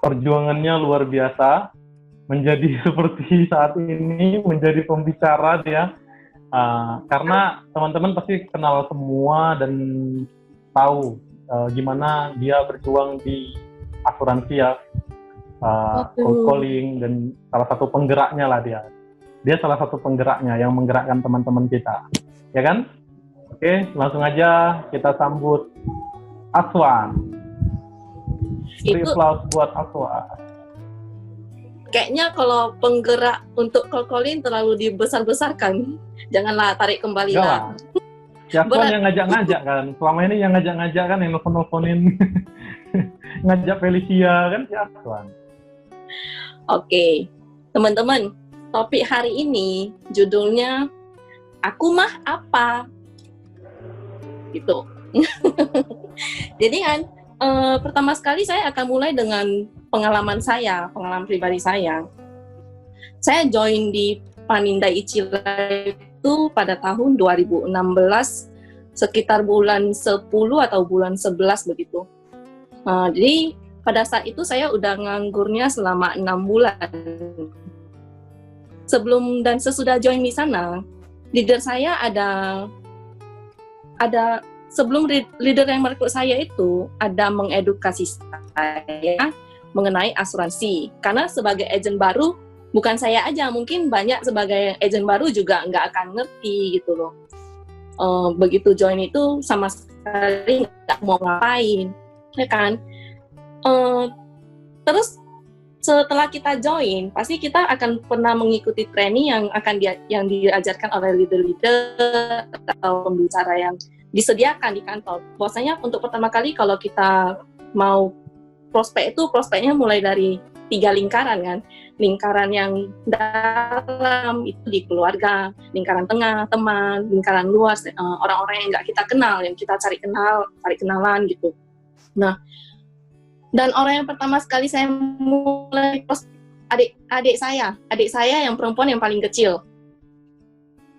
perjuangannya luar biasa menjadi seperti saat ini, menjadi pembicara dia. Karena teman-teman pasti kenal semua dan tahu gimana dia berjuang di asuransi ya, cold calling, dan salah satu penggeraknya lah dia. Dia salah satu penggeraknya yang menggerakkan teman-teman kita, ya kan? Oke, langsung aja kita sambut Aswan. Free applause buat Aswan. Kayaknya kalau penggerak untuk cold calling terlalu dibesar-besarkan. Janganlah, tarik kembali lah. Ya, Aswan yang ngajak-ngajak kan. Selama ini yang ngajak-ngajak kan, yang nelfon-nelfonin ngajak Felicia kan si Aswan. Oke, teman-teman, topik hari ini judulnya Aku Mah Apa? Gitu. Jadi kan, pertama sekali saya akan mulai dengan pengalaman pribadi saya. Saya join di Panindai Ichila itu pada tahun 2016, sekitar bulan 10 atau bulan 11 begitu. Jadi pada saat itu saya udah nganggurnya selama 6 bulan. Sebelum dan sesudah join di sana, leader saya ada sebelum leader yang merekrut saya itu ada mengedukasi saya mengenai asuransi. Karena sebagai agen baru, bukan saya aja, mungkin banyak sebagai agen baru juga nggak akan ngerti gitu loh. Begitu join itu sama sekali nggak mau ngapain, ya kan? Terus setelah kita join, pasti kita akan pernah mengikuti training yang diajarkan oleh leader-leader atau pembicara yang disediakan di kantor. Bahwasanya untuk pertama kali kalau kita mau prospeknya mulai dari 3 lingkaran kan. Lingkaran yang dalam itu di keluarga, lingkaran tengah teman, lingkaran luas orang-orang yang nggak kita kenal, yang kita cari kenalan gitu. Nah, dan orang yang pertama sekali saya mulai adik saya yang perempuan yang paling kecil.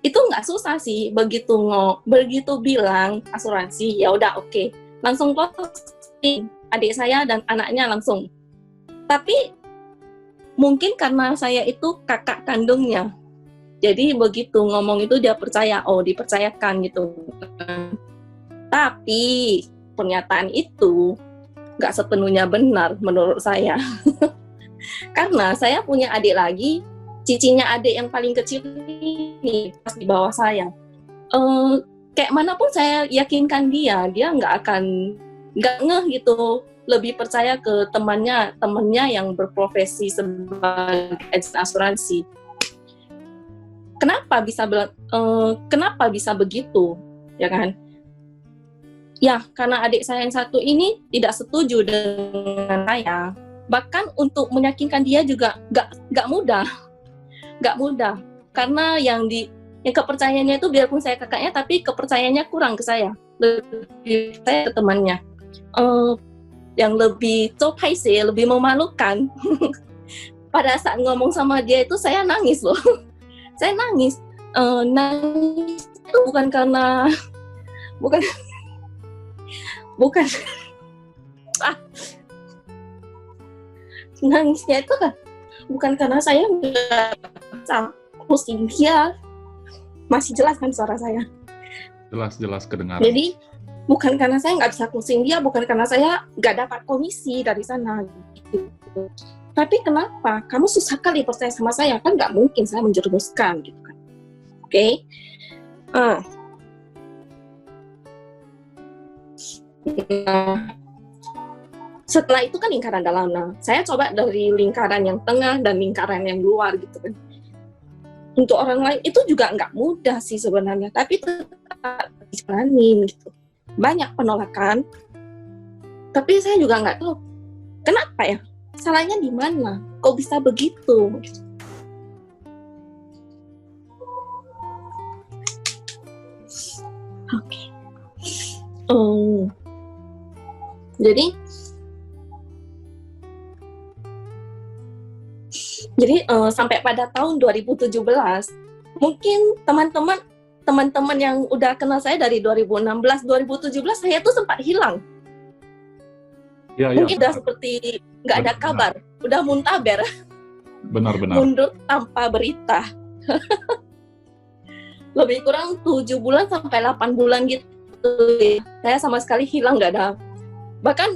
Itu nggak susah sih, begitu bilang asuransi, ya udah oke. Langsung closing, adik saya dan anaknya langsung. Tapi mungkin karena saya itu kakak kandungnya, jadi begitu ngomong itu dia percaya, dipercayakan gitu. Tapi pernyataan itu nggak sepenuhnya benar menurut saya. Karena saya punya adik lagi, cicinya adik yang paling kecil ini pas di bawah saya. Kayak manapun saya yakinkan dia nggak ngeh gitu, lebih percaya ke temannya yang berprofesi sebagai agen asuransi. Kenapa bisa begitu, ya kan? Ya, karena adik saya yang satu ini tidak setuju dengan saya. Bahkan untuk meyakinkan dia juga nggak mudah. Karena yang kepercayaannya itu biarpun saya kakaknya, tapi kepercayaannya kurang ke saya. Lebih saya ke temannya. Yang lebih lebih memalukan. Pada saat ngomong sama dia itu saya nangis loh. Saya nangis. Nangis itu bukan nangisnya itu kan bukan karena saya nggak bisa pusing dia. Masih jelas kan suara saya? Jelas kedengaran. Jadi bukan karena saya nggak bisa pusing dia, bukan karena saya nggak dapat komisi dari sana gitu. Tapi kenapa kamu susah kali percaya sama saya? Kan nggak mungkin saya menjerumuskan gitu kan. Oke. Setelah itu kan lingkaran dalam. Nah, saya coba dari lingkaran yang tengah dan lingkaran yang luar gitu kan. Untuk orang lain itu juga nggak mudah sih sebenarnya, tapi tetap dijalanin gitu. Banyak penolakan, tapi saya juga nggak tahu kenapa ya, salahnya di mana, kok bisa begitu. Oke. Jadi sampai pada tahun 2017, mungkin teman-teman yang udah kenal saya dari 2016, 2017 saya tuh sempat hilang. Iya, Mungkin udah benar. seperti nggak ada Benar, kabar, udah muntaber, benar. mundur tanpa berita. Lebih kurang 7 bulan sampai 8 bulan gitu. Saya sama sekali hilang, nggak ada. Bahkan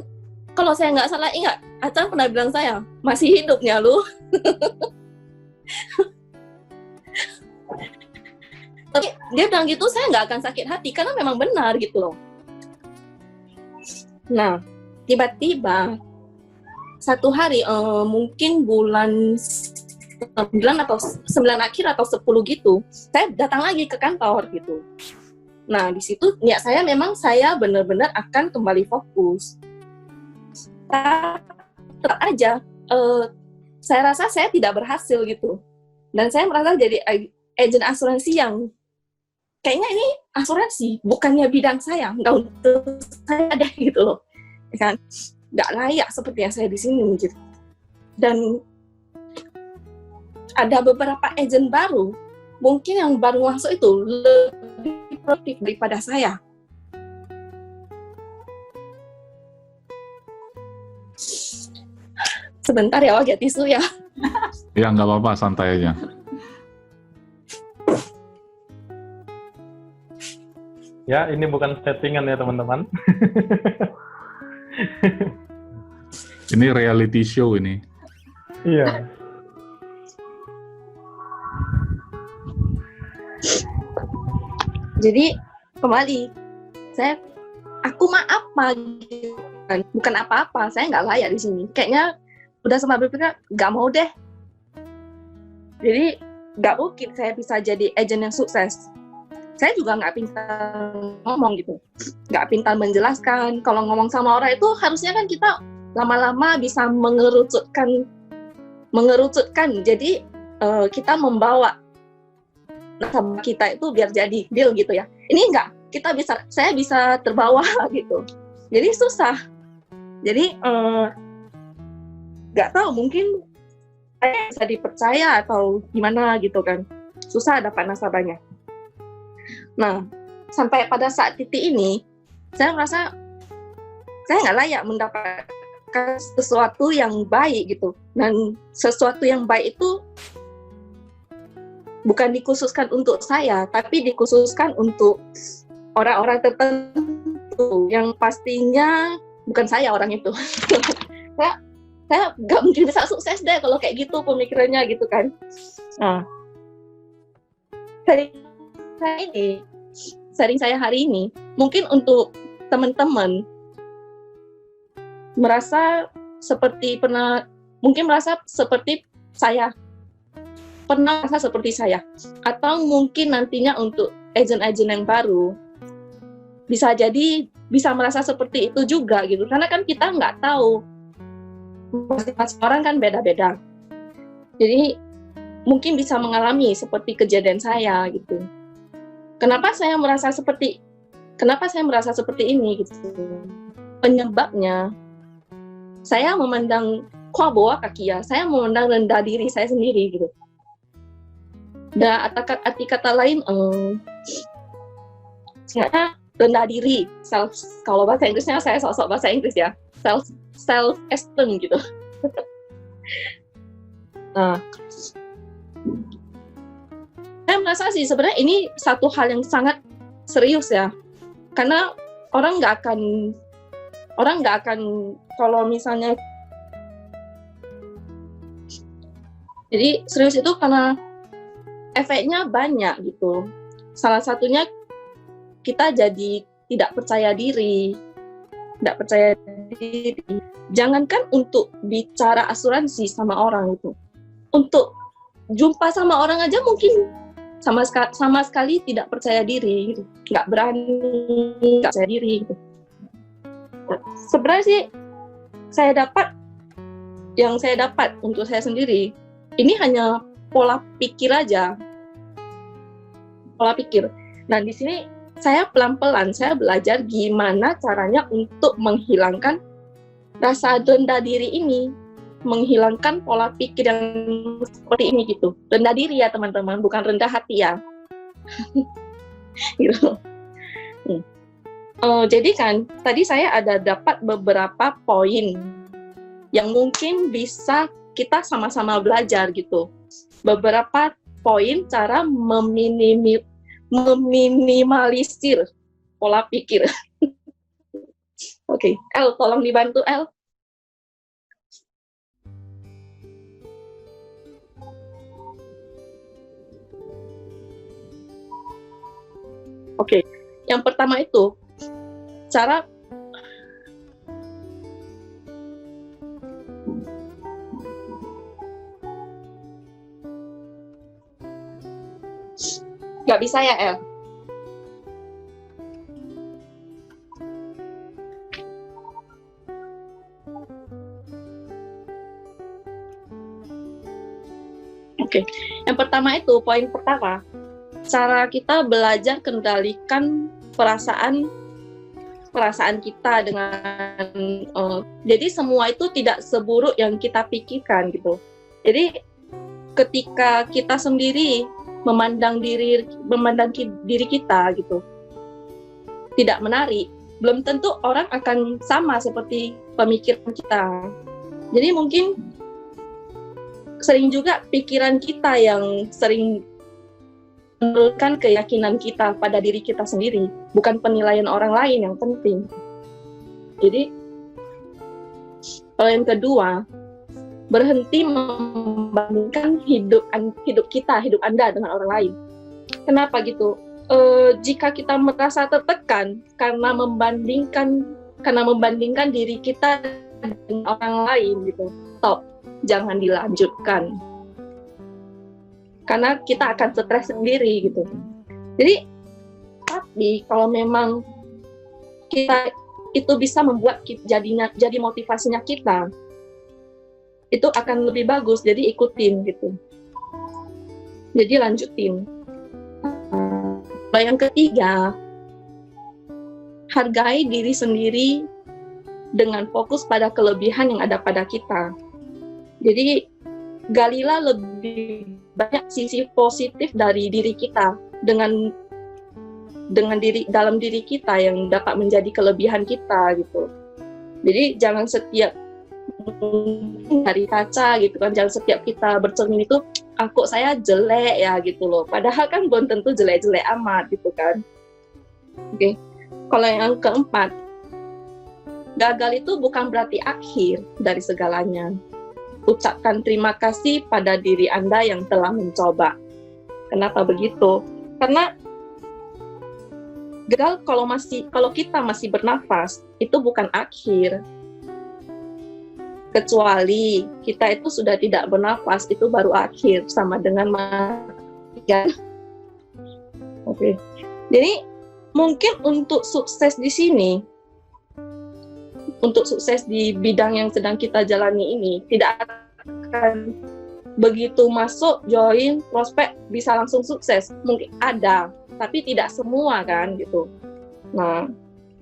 kalau saya nggak salah ingat, Acan pernah bilang saya, masih hidupnya lu. Tapi dia bilang gitu, saya nggak akan sakit hati, karena memang benar gitu loh. Nah, tiba-tiba satu hari, mungkin bulan 9 atau 9 akhir atau 10 gitu, saya datang lagi ke kantor gitu. Nah, di situ niat saya memang saya benar-benar akan kembali fokus. Tetap aja, saya rasa saya tidak berhasil gitu. Dan saya merasa jadi agen asuransi yang kayaknya ini asuransi, bukannya bidang saya, nggak untuk saya deh gitu loh. Ya kan? Nggak layak seperti yang saya di sini gitu. Dan ada beberapa agen baru, mungkin yang baru masuk itu lebih produktif daripada saya. Sebentar ya, pakai tisu ya. Ya, nggak apa-apa, santai aja. Ya, ini bukan settingan ya teman-teman. Ini reality show ini. Iya. Jadi kembali, aku mah apa gitu kan? Bukan apa-apa, saya nggak layak di sini. Kayaknya udah sempat berpikir nggak mau deh. Jadi nggak mungkin saya bisa jadi agen yang sukses. Saya juga nggak pintar ngomong gitu, nggak pintar menjelaskan. Kalau ngomong sama orang itu harusnya kan kita lama-lama bisa mengerucutkan. Jadi kita membawa nasabah kita itu biar jadi deal gitu ya. Ini enggak, saya bisa terbawa gitu. Jadi susah. Jadi nggak tahu, mungkin saya bisa dipercaya atau gimana gitu kan. Susah dapat nasabahnya. Nah, sampai pada saat titik ini, saya merasa saya nggak layak mendapatkan sesuatu yang baik gitu. Dan sesuatu yang baik itu bukan dikhususkan untuk saya, tapi dikhususkan untuk orang-orang tertentu yang pastinya bukan saya orang itu. saya nggak mungkin bisa sukses deh kalau kayak gitu pemikirannya gitu kan. Nah, sharing saya hari ini, mungkin untuk teman-teman merasa seperti saya, pernah merasa seperti saya, atau mungkin nantinya untuk agen-agen yang baru bisa jadi bisa merasa seperti itu juga gitu, karena kan kita nggak tahu, masing-masing orang kan beda-beda. Jadi mungkin bisa mengalami seperti kejadian saya gitu. Kenapa saya merasa seperti ini gitu? Penyebabnya saya memandang saya memandang rendah diri saya sendiri gitu. Dan arti kata lain, rendah diri, kalau bahasa Inggrisnya saya sosok bahasa Inggris ya, self esteem gitu. Nah, saya merasa sih sebenarnya ini satu hal yang sangat serius ya, karena orang nggak akan kalau misalnya, jadi serius itu karena efeknya banyak gitu. Salah satunya kita jadi tidak percaya diri. Jangankan untuk bicara asuransi sama orang itu, untuk jumpa sama orang aja mungkin sama sekali tidak percaya diri, gitu. Nggak berani, nggak percaya diri. Gitu. Sebenarnya sih yang saya dapat untuk saya sendiri, ini hanya pola pikir aja. Pola pikir. Nah, di sini saya pelan-pelan, saya belajar gimana caranya untuk menghilangkan rasa rendah diri ini, menghilangkan pola pikir yang seperti ini gitu. Rendah diri ya teman-teman, bukan rendah hati ya. Gitu. Jadi kan tadi saya ada dapat beberapa poin yang mungkin bisa kita sama-sama belajar gitu. Beberapa poin cara meminimalisir pola pikir. Oke, El, tolong dibantu El. Oke, yang pertama itu cara nggak bisa ya El. Oke, yang pertama itu poin pertama, cara kita belajar kendalikan perasaan kita dengan jadi semua itu tidak seburuk yang kita pikirkan gitu. Jadi ketika kita sendiri memandang diri kita gitu tidak menarik, belum tentu orang akan sama seperti pemikiran kita. Jadi mungkin sering juga pikiran kita yang sering menurunkan keyakinan kita pada diri kita sendiri, bukan penilaian orang lain yang penting. Jadi, yang kedua, berhenti membandingkan hidup Anda dengan orang lain. Kenapa gitu? Jika kita merasa tertekan karena membandingkan diri kita dengan orang lain gitu, stop, jangan dilanjutkan. Karena kita akan stres sendiri gitu. Jadi, tapi kalau memang kita itu bisa membuat jadi motivasinya kita, itu akan lebih bagus. Jadi ikutin gitu. Jadi lanjutin. Yang ketiga, hargai diri sendiri dengan fokus pada kelebihan yang ada pada kita. Jadi galilah lebih banyak sisi positif dari diri kita dengan dalam diri kita yang dapat menjadi kelebihan kita gitu. Jadi jangan setiap dari kaca gitu kan, jangan setiap kita bercermin itu kok saya jelek ya gitu loh. Padahal kan belum tentu jelek-jelek amat gitu kan. Oke. Kalau yang keempat, gagal itu bukan berarti akhir dari segalanya. Ucapkan terima kasih pada diri Anda yang telah mencoba. Kenapa begitu? Karena gagal kalau kita masih bernafas, itu bukan akhir. Kecuali kita itu sudah tidak bernafas, itu baru akhir, sama dengan mati. Oke. Jadi mungkin untuk sukses di sini, untuk sukses di bidang yang sedang kita jalani ini, tidak akan begitu masuk, join, prospek, bisa langsung sukses. Mungkin ada, tapi tidak semua kan gitu. Nah,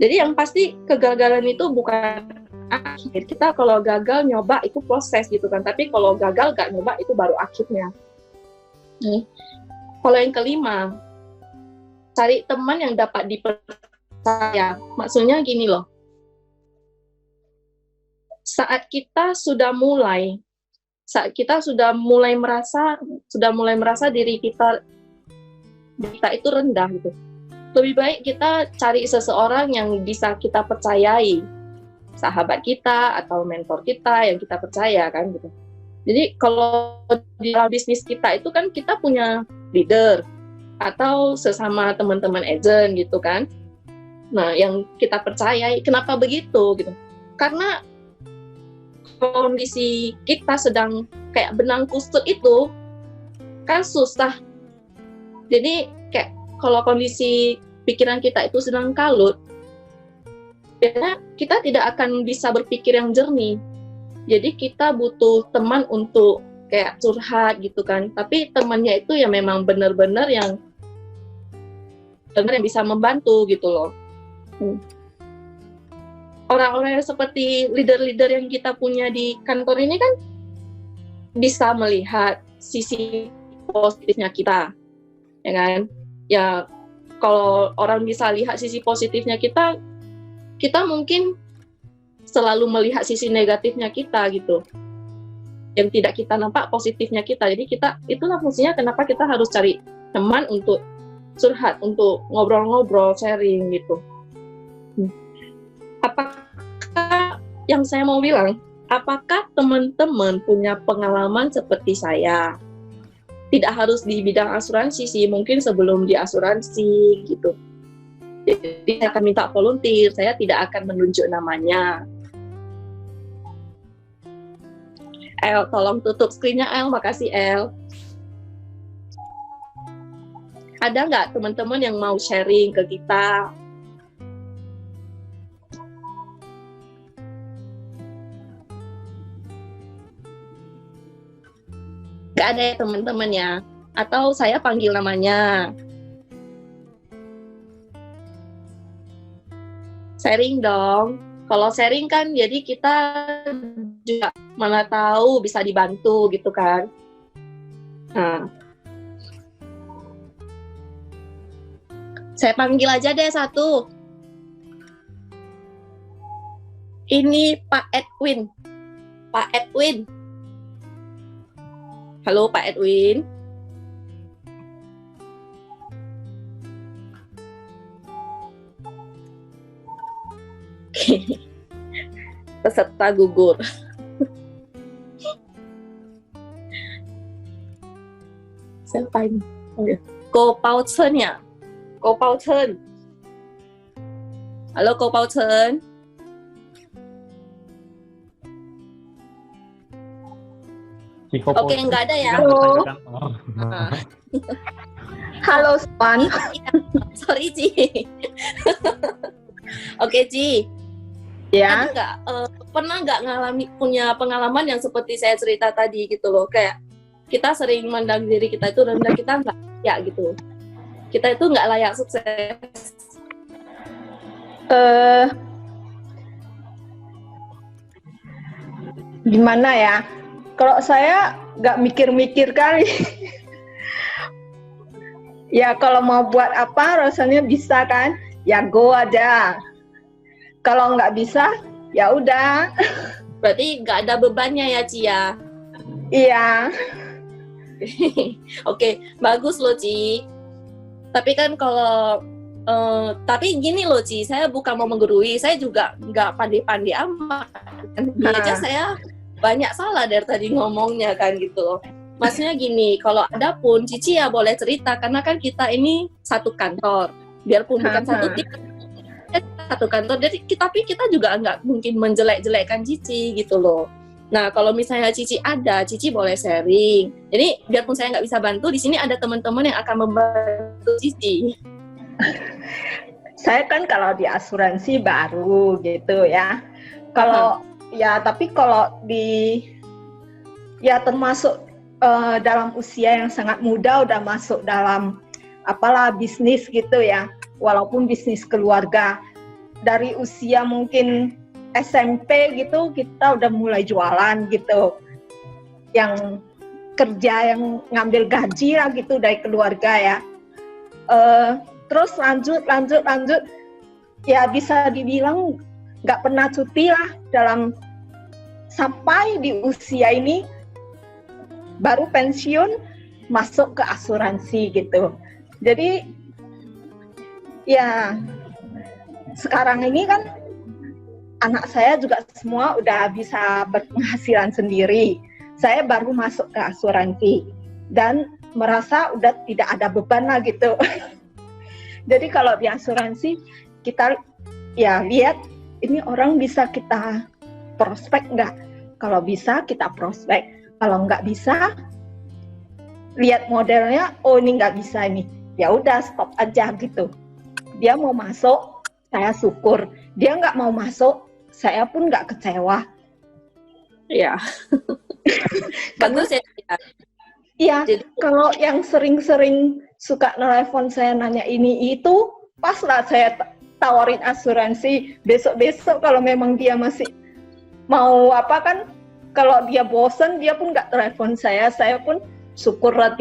jadi yang pasti kegagalan itu bukan akhir. Kita kalau gagal nyoba itu proses gitu kan, tapi kalau gagal gak nyoba itu baru akhirnya. Kalau yang kelima, cari teman yang dapat dipercaya. Maksudnya gini loh, saat kita sudah mulai merasa diri kita itu rendah gitu, lebih baik kita cari seseorang yang bisa kita percayai, sahabat kita atau mentor kita yang kita percaya kan gitu. Jadi kalau di dalam bisnis kita itu kan kita punya leader atau sesama teman-teman agent gitu kan. Nah, yang kita percayai. Kenapa begitu gitu? Karena kondisi kita sedang kayak benang kusut itu kan susah. Jadi kayak kalau kondisi pikiran kita itu sedang kalut, biasanya kita tidak akan bisa berpikir yang jernih. Jadi kita butuh teman untuk kayak curhat gitu kan. Tapi temannya itu ya memang benar-benar yang bisa membantu gitu loh. Orang-orang yang seperti leader-leader yang kita punya di kantor ini kan bisa melihat sisi positifnya kita, ya kan? Ya kalau orang bisa lihat sisi positifnya kita mungkin selalu melihat sisi negatifnya kita gitu. Yang tidak kita nampak positifnya kita. Jadi itulah fungsinya kenapa kita harus cari teman untuk curhat, untuk ngobrol-ngobrol, sharing gitu. Apakah yang saya mau bilang, apakah teman-teman punya pengalaman seperti saya? Tidak harus di bidang asuransi sih, mungkin sebelum di asuransi gitu. Jadi saya akan minta volunteer, saya tidak akan menunjuk namanya. El, tolong tutup screen-nya El, makasih El. Ada nggak teman-teman yang mau sharing ke kita? Nggak ada ya teman-teman ya? Atau saya panggil namanya? Sharing dong. Kalau sharing kan jadi kita juga mana tahu bisa dibantu gitu kan. Nah. Saya panggil aja deh satu. Ini Pak Edwin. Pak Edwin. Halo Pak Edwin. Peserta gugur. Siapa ini? Oh, ya. Go Pao Chen ya? Go Pao Chen. Halo Go Pao Chen. Oke, nggak ada ya? Halo. Halo, Swan. Sorry, Ci. Oke, Ci. Ya. Ada nggak, pernah nggak punya pengalaman yang seperti saya cerita tadi gitu loh, kayak kita sering mandang diri kita itu rendah, kita nggak layak gitu. Kita itu nggak layak sukses. Gimana ya? Kalau saya nggak mikir-mikir kali. Ya kalau mau buat apa rasanya bisa kan? Ya go aja. Kalau nggak bisa, ya udah. Berarti nggak ada bebannya ya, Ci ya? Iya. Oke, bagus loh, Ci. Tapi kan kalau tapi gini loh, Ci, saya bukan mau menggurui, saya juga nggak pandai-pandai amat. Ini aja saya banyak salah dari tadi ngomongnya kan gitu loh. Maksudnya gini, kalau ada pun Cici ya boleh cerita, karena kan kita ini satu kantor, biarpun bukan satu tim, satu kantor, jadi tapi kita juga nggak mungkin menjelek-jelekkan Cici gitu loh. Nah kalau misalnya Cici ada, Cici boleh sharing. Jadi biarpun saya nggak bisa bantu, di sini ada teman-teman yang akan membantu Cici. Saya kan kalau di asuransi baru gitu ya. Kalau ya tapi kalau di ya termasuk dalam usia yang sangat muda udah masuk dalam apalah bisnis gitu ya. Walaupun bisnis keluarga, dari usia mungkin SMP gitu kita udah mulai jualan gitu. Yang kerja yang ngambil gaji lah gitu dari keluarga ya. Terus lanjut ya bisa dibilang nggak pernah cuti lah dalam sampai di usia ini baru pensiun masuk ke asuransi gitu. Jadi ya sekarang ini kan anak saya juga semua udah bisa berpenghasilan sendiri. Saya baru masuk ke asuransi dan merasa udah tidak ada beban lah gitu. Jadi kalau di asuransi kita ya lihat ini orang bisa kita prospek nggak? Kalau bisa kita prospek, kalau nggak bisa lihat modelnya, oh ini nggak bisa ini, ya udah stop aja gitu. Dia mau masuk, saya syukur. Dia nggak mau masuk, saya pun nggak kecewa. Iya. Bagus ya. Iya. Kalau yang sering-sering suka nelpon saya nanya ini itu, pas lah saya tawarin asuransi. Besok-besok kalau memang dia masih mau apa kan, kalau dia bosan dia pun nggak telepon saya pun syukur lah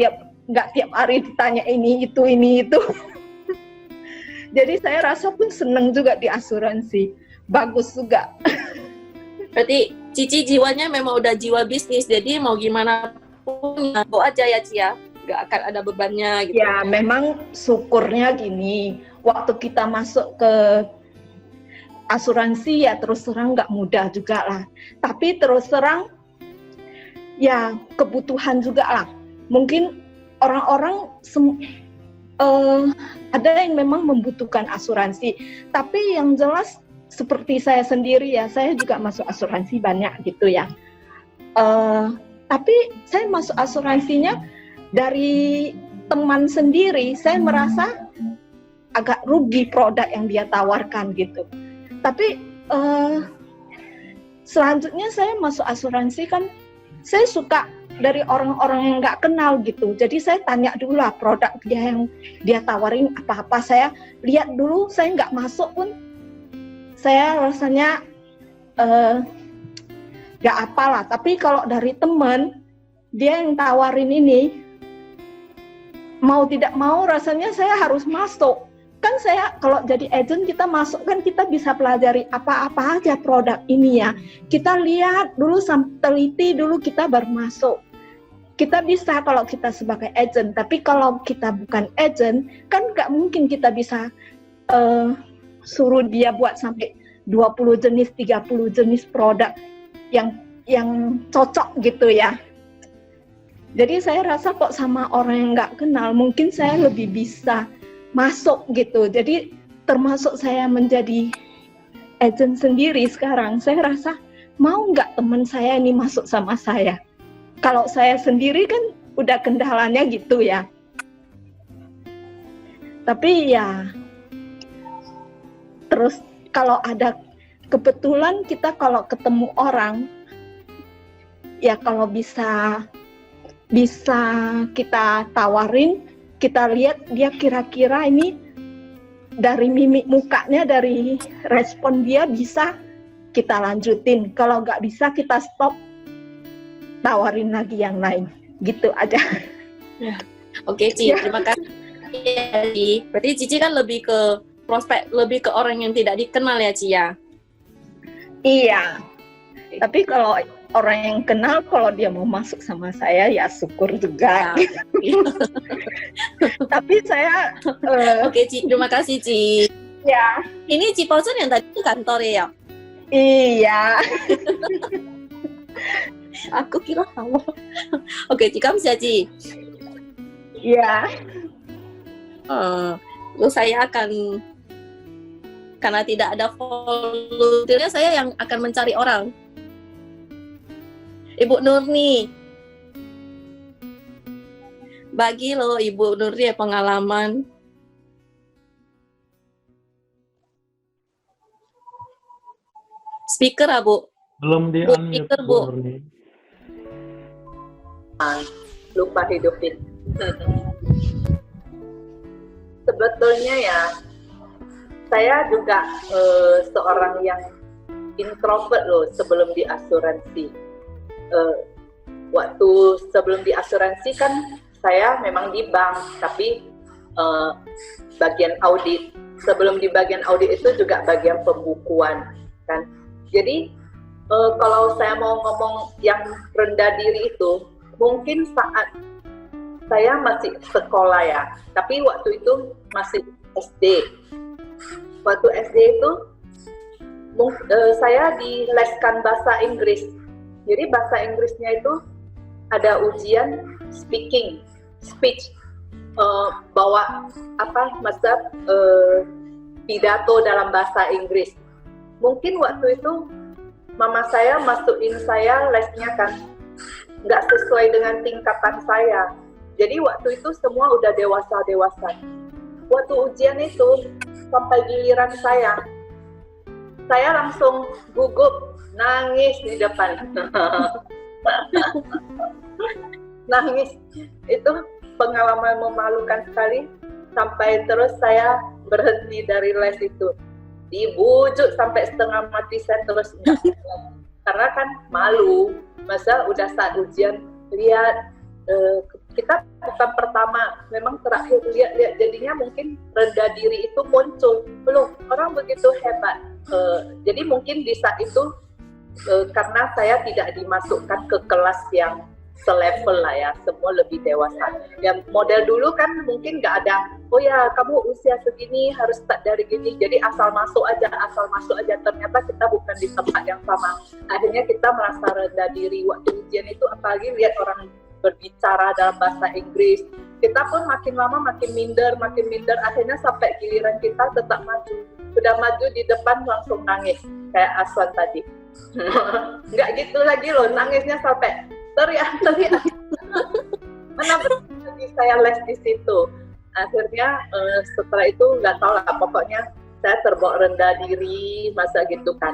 nggak tiap hari ditanya ini itu. Jadi saya rasa pun senang juga di asuransi, bagus juga. Berarti Cici jiwanya memang udah jiwa bisnis, jadi mau gimana pun bawa aja ya Ci ya, nggak akan ada bebannya gitu. Ya memang syukurnya gini, waktu kita masuk ke asuransi ya terus terang nggak mudah juga lah. Tapi terus terang ya kebutuhan juga lah. Mungkin orang-orang ada yang memang membutuhkan asuransi, tapi yang jelas seperti saya sendiri ya, saya juga masuk asuransi banyak gitu ya. Tapi saya masuk asuransinya dari teman sendiri, saya merasa agak rugi produk yang dia tawarkan gitu. Tapi selanjutnya saya masuk asuransi kan, saya suka dari orang-orang yang nggak kenal gitu. Jadi saya tanya dulu lah produk dia yang dia tawarin apa-apa. Saya lihat dulu, saya nggak masuk pun saya rasanya nggak apalah. Tapi kalau dari teman, dia yang tawarin ini, mau tidak mau rasanya saya harus masuk. Kan saya kalau jadi agent kita masuk kan kita bisa pelajari apa-apa aja produk ini ya. Kita lihat dulu, teliti dulu kita baru masuk. Kita bisa kalau kita sebagai agent, tapi kalau kita bukan agent, kan nggak mungkin kita bisa suruh dia buat sampai 20 jenis, 30 jenis produk yang cocok gitu ya. Jadi saya rasa kok sama orang yang nggak kenal, mungkin saya lebih bisa masuk gitu. Jadi termasuk saya menjadi agent sendiri sekarang, saya rasa mau nggak teman saya ini masuk sama saya. Kalau saya sendiri kan udah kendalanya gitu ya. Tapi ya terus kalau ada kebetulan kita kalau ketemu orang ya kalau bisa kita tawarin, kita lihat dia kira-kira ini dari mimik mukanya, dari respon dia bisa kita lanjutin. Kalau nggak bisa kita stop, tawarin lagi yang lain, gitu aja. Ya. Oke Ci, terima kasih ya, Ci. Berarti Cici kan lebih ke prospek, lebih ke orang yang tidak dikenal ya Ci ya? Iya, tapi kalau orang yang kenal, kalau dia mau masuk sama saya ya syukur juga. Ya. Tapi saya Oke Ci, terima kasih Ci. ya. Ini Ci Paulson yang tadi kantor ya? Iya. Aku kira kamu. Oke Ci, kamu siapa Ci? Iya. Lalu saya akan, karena tidak ada volunteernya, saya yang akan mencari orang. Ibu Nurni, bagi loh Ibu Nurni pengalaman. Speaker Bu? Belum di Bu, unmute speaker, Bu. Nurni. Lupa hidupin. Sebetulnya ya, saya juga seorang yang introvert loh sebelum di asuransi. Waktu sebelum di asuransi kan saya memang di bank, tapi bagian audit. Sebelum di bagian audit itu juga bagian pembukuan kan. Jadi kalau saya mau ngomong yang rendah diri itu, mungkin saat saya masih sekolah ya, tapi waktu itu masih SD. Waktu SD itu saya dileskan bahasa Inggris. Jadi bahasa Inggrisnya itu ada ujian speech, bawa pidato dalam bahasa Inggris. Mungkin waktu itu mama saya masukin saya lesnya kan nggak sesuai dengan tingkatan saya. Jadi waktu itu semua udah dewasa. Waktu ujian itu sampai giliran saya langsung gugup, nangis di depan. Nangis itu pengalaman memalukan sekali. Sampai terus saya berhenti dari les itu. Dibujuk sampai setengah mati saya terus karena kan malu. Masa udah saat ujian lihat kita bukan pertama, memang terakhir lihat jadinya mungkin rendah diri itu muncul. Belum, orang begitu hebat. Jadi mungkin di saat itu karena saya tidak dimasukkan ke kelas yang selevel lah ya, semua lebih dewasa. Yang model dulu kan mungkin nggak ada, oh ya kamu usia segini harus start dari gini, jadi asal masuk aja. Ternyata kita bukan di tempat yang sama. Akhirnya kita merasa rendah diri waktu ujian itu, apalagi lihat orang berbicara dalam bahasa Inggris. Kita pun makin lama makin minder, akhirnya sampai giliran kita tetap maju. Sudah maju di depan langsung nangis, kayak Aswan tadi. Nggak gitu lagi loh, nangisnya sampai teriak. Mana berarti saya les di situ. Akhirnya setelah itu nggak tahu lah, pokoknya saya terbawa rendah diri, masa gitu kan.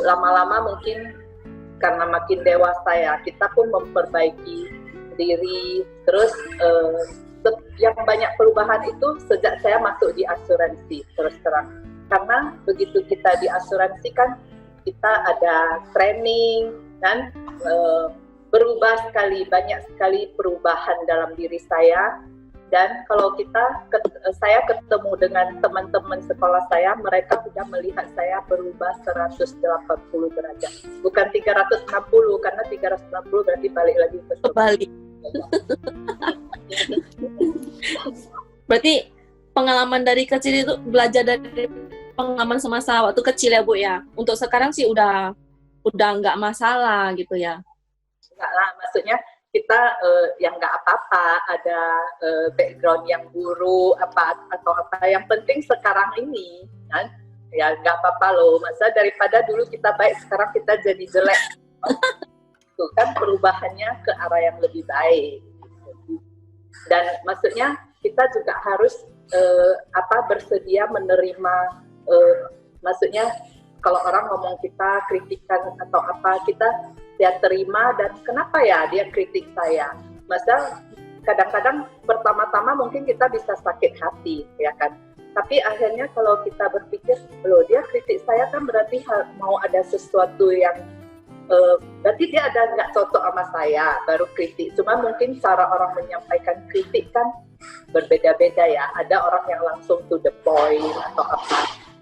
Lama-lama mungkin karena makin dewasa ya, kita pun memperbaiki diri. Terus yang banyak perubahan itu sejak saya masuk di asuransi, terus terang. Karena begitu kita di asuransi kan, kita ada training dan berubah sekali, banyak sekali perubahan dalam diri saya. Dan kalau saya ketemu dengan teman-teman sekolah saya, mereka sudah melihat saya berubah 180 derajat. Bukan 360, karena 360 berarti balik lagi ke Kebalik. Berarti pengalaman dari kecil itu, belajar dari pengalaman semasa waktu kecil ya Bu ya. Untuk sekarang sih udah nggak masalah gitu ya. Enggak lah, maksudnya kita yang nggak apa-apa, ada background yang buruk atau apa. Yang penting sekarang ini kan, ya nggak apa-apa loh. Masa daripada dulu kita baik, sekarang kita jadi jelek. Itu kan perubahannya ke arah yang lebih baik. Dan maksudnya kita juga harus bersedia menerima. Maksudnya kalau orang ngomong kita kritikan atau apa, kita ya terima. Dan kenapa ya dia kritik saya? Masa kadang-kadang pertama-tama mungkin kita bisa sakit hati, ya kan? Tapi akhirnya kalau kita berpikir, loh dia kritik saya kan berarti mau ada sesuatu yang berarti dia ada nggak cocok sama saya, baru kritik. Cuma mungkin cara orang menyampaikan kritik kan berbeda-beda ya. Ada orang yang langsung to the point atau apa.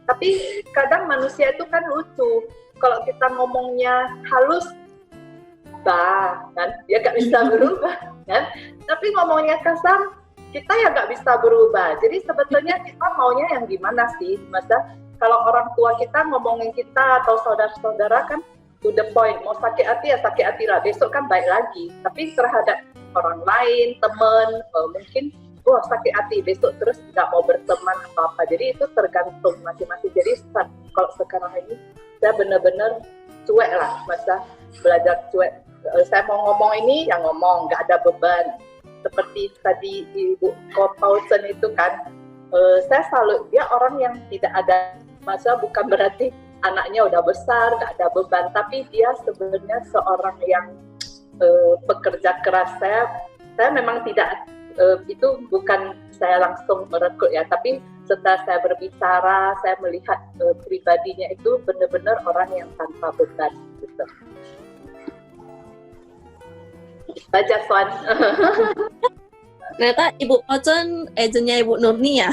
Tapi kadang manusia itu kan lucu. Kalau kita ngomongnya halus, kan dia nggak bisa berubah, kan? Tapi ngomongnya kasar, kita ya nggak bisa berubah. Jadi sebetulnya kita maunya yang gimana sih? Masa kalau orang tua kita ngomongin kita atau saudara-saudara kan to the point, mau sakit hati ya sakit hati lah, besok kan baik lagi. Tapi terhadap orang lain, teman, mungkin wah sakit hati, besok terus nggak mau berteman atau apa. Jadi itu tergantung masing-masing. Jadi kalau sekarang ini saya benar-benar cuek lah, masa belajar cuek. Saya mau ngomong ini, yang ngomong, nggak ada beban. Seperti tadi Ibu Paulsen itu kan, saya selalu, dia orang yang tidak ada, masa bukan berarti anaknya udah besar, nggak ada beban, tapi dia sebenarnya seorang yang pekerja keras. Saya memang tidak, itu bukan saya langsung merekrut ya, tapi setelah saya berbicara, saya melihat pribadinya itu benar-benar orang yang tanpa beban gitu. Baca Swan. Ternyata Ibu Paulsen agennya Ibu Nurni ya?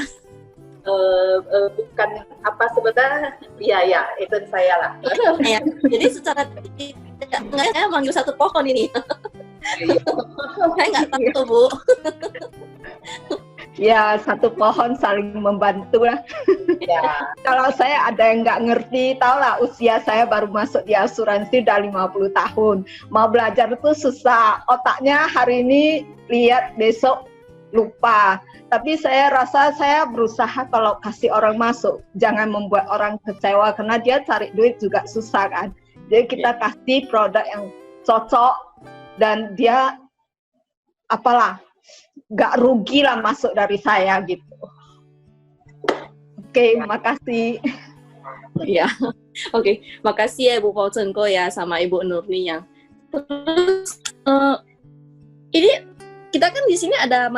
Bukan apa sebenarnya, ya agent saya lah. Ya, jadi secara nggak, saya manggil satu pohon ini. Saya nggak tahu Bu. Ya, satu pohon saling membantu lah. Ya. Kalau saya ada yang nggak ngerti, tau lah usia saya baru masuk di asuransi udah 50 tahun. Mau belajar itu susah. Otaknya hari ini lihat, besok lupa. Tapi saya rasa saya berusaha kalau kasih orang masuk, jangan membuat orang kecewa, karena dia cari duit juga susah kan. Jadi kita kasih produk yang cocok dan dia apalah, nggak rugi lah masuk dari saya gitu. Oke, makasih. Ya, oke, makasih ya Ibu Paulsen ya sama Ibu Nurni ya. Terus ini kita kan di sini ada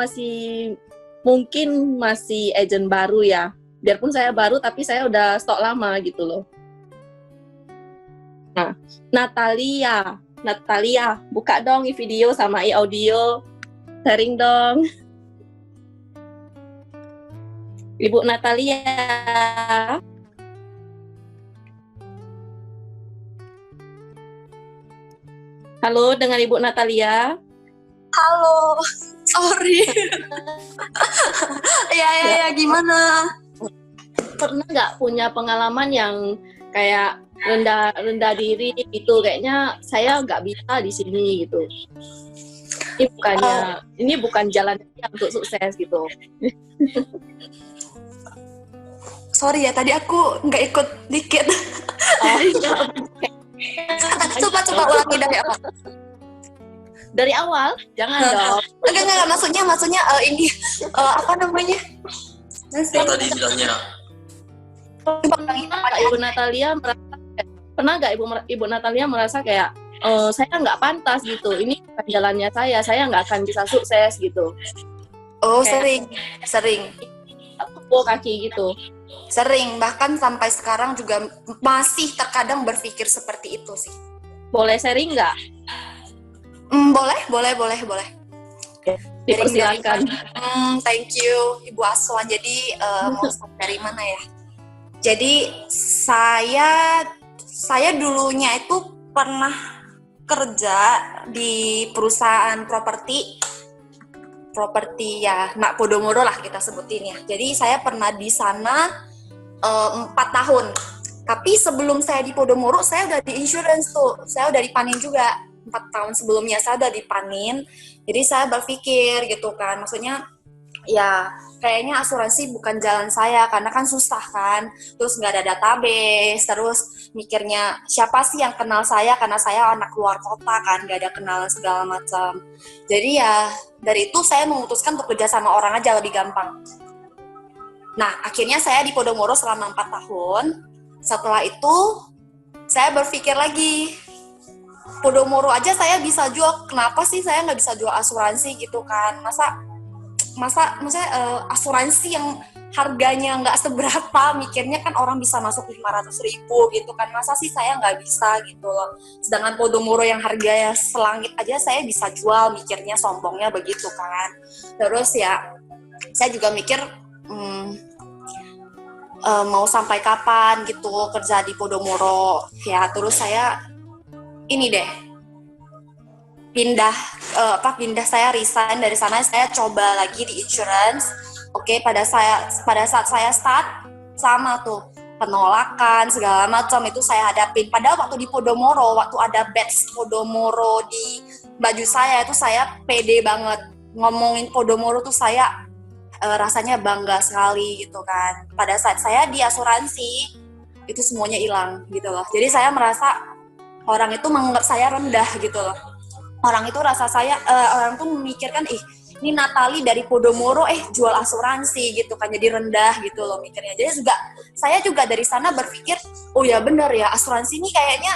mungkin masih agent baru ya. Biarpun saya baru tapi saya udah stok lama gitu loh. Nah, Natalia, buka dong video sama audio. Sharing dong. Ibu Natalia. Halo, dengan Ibu Natalia. Halo, sorry. Ya, gimana? Pernah nggak punya pengalaman yang kayak rendah diri gitu? Kayaknya saya nggak bisa di sini gitu. Ini bukan jalan untuk sukses gitu. Sorry ya, tadi aku nggak ikut dikit. Coba ulangi dari awal. Dari awal, jangan dong. Enggak, maksudnya ini apa namanya? Tadi bilangnya. Ibu Natalia pernah nggak Ibu Natalia merasa kayak saya nggak pantas gitu, ini bukan jalannya saya nggak akan bisa sukses gitu. Oh, Kayak sering kaki gitu. Sering, bahkan sampai sekarang juga masih terkadang berpikir seperti itu sih. Boleh sharing nggak? Boleh. Dipersilakan. Thank you Ibu Aswan. Jadi mau start dari mana ya? Jadi saya dulunya itu pernah kerja di perusahaan properti ya, Mak Podomoro lah kita sebutin ya. Jadi saya pernah di sana 4 tahun. Tapi sebelum saya di Podomoro, saya udah di insurance tuh. Saya udah dipanin juga. 4 tahun sebelumnya saya udah dipanin. Jadi saya berpikir gitu kan. Maksudnya ya kayaknya asuransi bukan jalan saya karena kan susah kan. Terus nggak ada database. Terus mikirnya siapa sih yang kenal saya karena saya anak luar kota kan. Nggak ada kenal segala macam. Jadi ya dari itu saya memutuskan untuk kerja sama orang aja lebih gampang. Nah akhirnya saya di Podomoro selama 4 tahun. Setelah itu saya berpikir lagi, Podomoro aja saya bisa jual, kenapa sih saya nggak bisa jual asuransi gitu kan? Maksudnya asuransi yang harganya nggak seberapa, mikirnya kan orang bisa masuk 500.000 gitu kan, masa sih saya nggak bisa gitu loh. Sedangkan Podomoro yang harganya selangit aja saya bisa jual, mikirnya sombongnya begitu kan. Terus ya saya juga mikir mau sampai kapan gitu kerja di Podomoro ya. Terus saya ini deh pindah saya resign dari sana, saya coba lagi di insurance. Oke, pada saat saya start sama tuh penolakan segala macam itu saya hadapin. Padahal waktu di Podomoro, waktu ada badge Podomoro di baju saya itu saya pede banget ngomongin Podomoro tuh, saya rasanya bangga sekali gitu kan. Pada saat saya di asuransi itu semuanya hilang gitu loh. Jadi saya merasa orang itu menganggap saya rendah gitu loh. Orang itu orang tuh memikirkan ini Natali dari Podomoro jual asuransi gitu kan, jadi rendah gitu loh mikirnya. Jadi saya juga dari sana berpikir, oh ya benar ya, asuransi ini kayaknya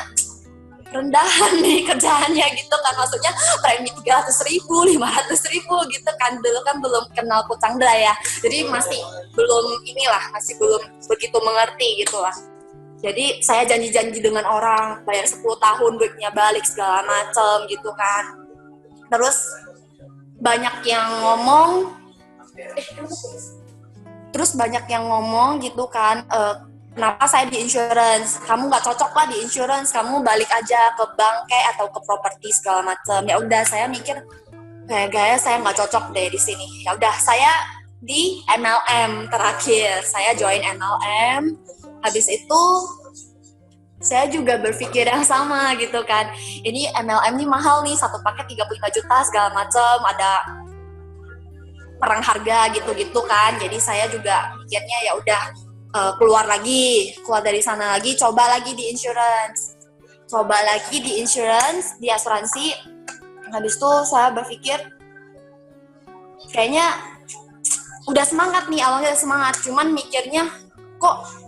rendahan nih kerjaannya gitu kan. Maksudnya premi 300.000, 500.000 gitu kan. Dulu kan belum kenal Pucangda ya, jadi masih belum begitu mengerti gitu lah. Jadi saya janji-janji dengan orang, bayar 10 tahun duitnya balik segala macem gitu kan. Terus banyak yang ngomong gitu kan, kenapa saya di insurance, kamu nggak cocok lah di insurance, kamu balik aja ke bank kayak atau ke properti segala macam. Ya udah saya mikir kayak saya nggak cocok deh di sini. Ya udah saya di MLM terakhir, saya join MLM. Habis itu saya juga berpikir yang sama gitu kan, ini MLM ini mahal nih, satu paket 35 juta segala macam, ada perang harga gitu-gitu kan. Jadi saya juga mikirnya ya udah keluar dari sana lagi, coba lagi di insurance, di asuransi. Habis itu saya berpikir kayaknya udah semangat nih, awalnya semangat, cuman mikirnya kok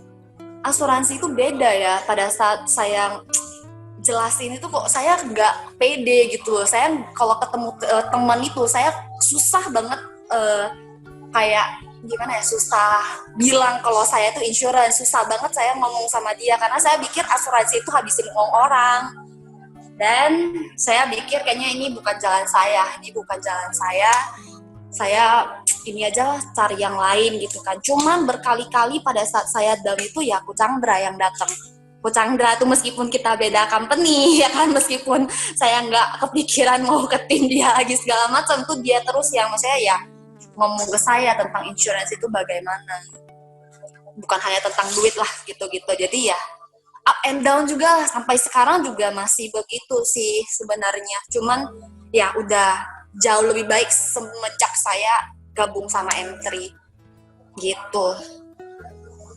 asuransi itu beda ya. Pada saat saya jelasin itu kok saya nggak pede gitu loh. Saya kalau ketemu teman itu saya susah banget kayak gimana ya, susah bilang kalau saya itu insurance, susah banget saya ngomong sama dia karena saya pikir asuransi itu habisin uang orang. Dan saya pikir kayaknya ini bukan jalan saya, saya ini aja cari yang lain gitu kan. Cuman berkali-kali pada saat saya down itu ya Coach Chandra yang datang. Coach Chandra tuh meskipun kita beda company ya kan, meskipun saya nggak kepikiran mau ke tim dia lagi segala macam, tuh dia terus yang maksudnya ya ngomong ke saya tentang insurance itu bagaimana. Bukan hanya tentang duit lah gitu-gitu. Jadi ya up and down juga sampai sekarang juga masih begitu sih sebenarnya. Cuman ya udah jauh lebih baik semenjak saya gabung sama M3 gitu.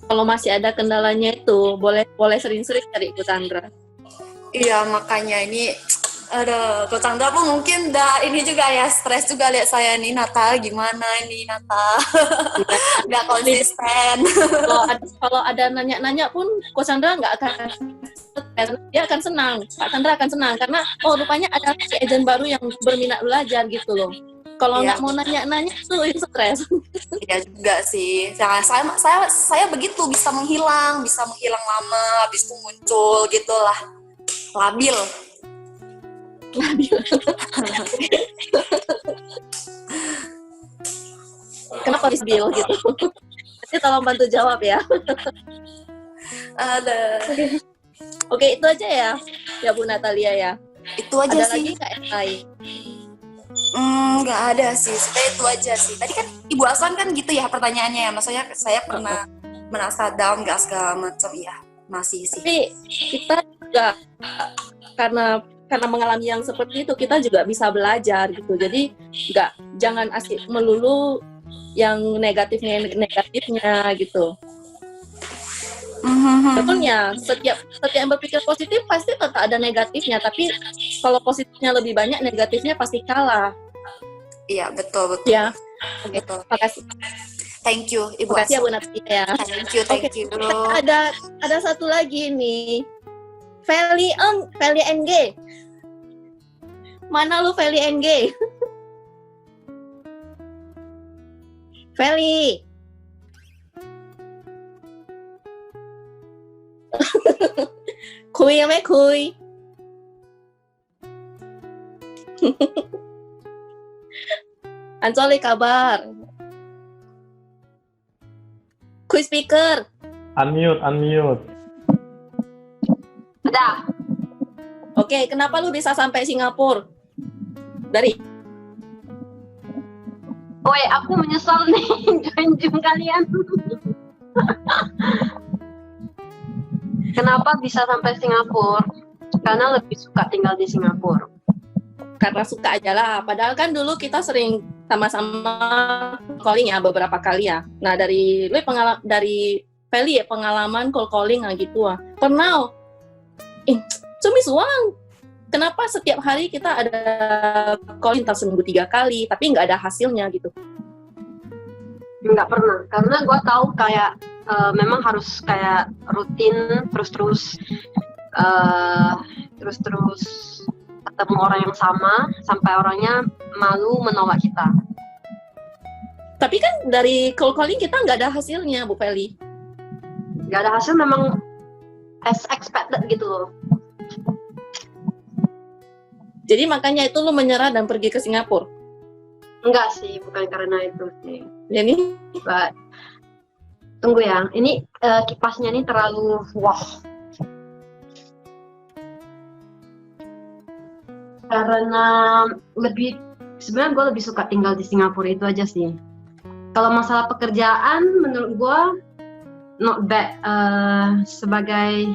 Kalau masih ada kendalanya itu, boleh sering-sering cari Coach Chandra. Iya, makanya ini ada Coach Chandra pun mungkin ini juga ya, stres juga lihat saya nih, Nata gimana ini Nata. Nggak konsisten. Kalau ada nanya-nanya pun Coach Chandra nggak akan stres, dia akan senang. Pak Chandra akan senang karena rupanya ada si agent baru yang berminat belajar gitu loh. Kalau nggak mau nanya-nanya tuh itu stres. Iya juga sih. Nah, saya begitu bisa menghilang lama, habis itu muncul gitulah. Labil. Kenapa harus deal gitu? Nanti tolong bantu jawab ya. Ada. Oke, itu aja ya Bu Natalia ya. Itu aja ada sih. Lagi nggak yang lain? Nggak ada sih. Sebenarnya itu aja sih. Tadi kan Ibu Aswan kan gitu ya pertanyaannya ya. Maksudnya saya pernah merasa down nggak segala macam ya. Masih sih. Tapi kita juga karena mengalami yang seperti itu kita juga bisa belajar gitu. Jadi jangan asik melulu yang negatifnya gitu. Betulnya setiap yang berpikir positif pasti tetap ada negatifnya, tapi kalau positifnya lebih banyak, negatifnya pasti kalah. Iya, betul. Ya. Oke, makasih. Thank you Ibu Makasih ya Aswan. Bu Natalia. Thank you. Ada satu lagi nih. Feli NG. Mana lu Feli NG? Feli. Kuy ya mấy kuy. Ancoli kabar. Kuy speaker. Unmute. Udah. Oke, kenapa lu bisa sampai Singapura? Woi, aku menyesal nih join Zoom kalian. Kenapa bisa sampai Singapura? Karena lebih suka tinggal di Singapura. Karena suka aja lah. Padahal kan dulu kita sering sama-sama calling ya beberapa kali ya. Nah dari Feli ya pengalaman calling gitu. Pernah. Cumi suang. Kenapa setiap hari kita ada calling seminggu 3 kali, tapi nggak ada hasilnya gitu? Nggak pernah, karena gue tahu kayak memang harus kayak rutin terus ketemu orang yang sama sampai orangnya malu menolak kita. Tapi kan dari calling kita nggak ada hasilnya, Bu Feli. Nggak ada hasil memang as expected gitu loh. Jadi makanya itu lu menyerah dan pergi ke Singapura? Enggak sih, bukan karena itu sih. Jadi? Tunggu ya, ini kipasnya ini terlalu wah. Karena sebenarnya gue lebih suka tinggal di Singapura itu aja sih. Kalau masalah pekerjaan, menurut gue not bad. Sebagai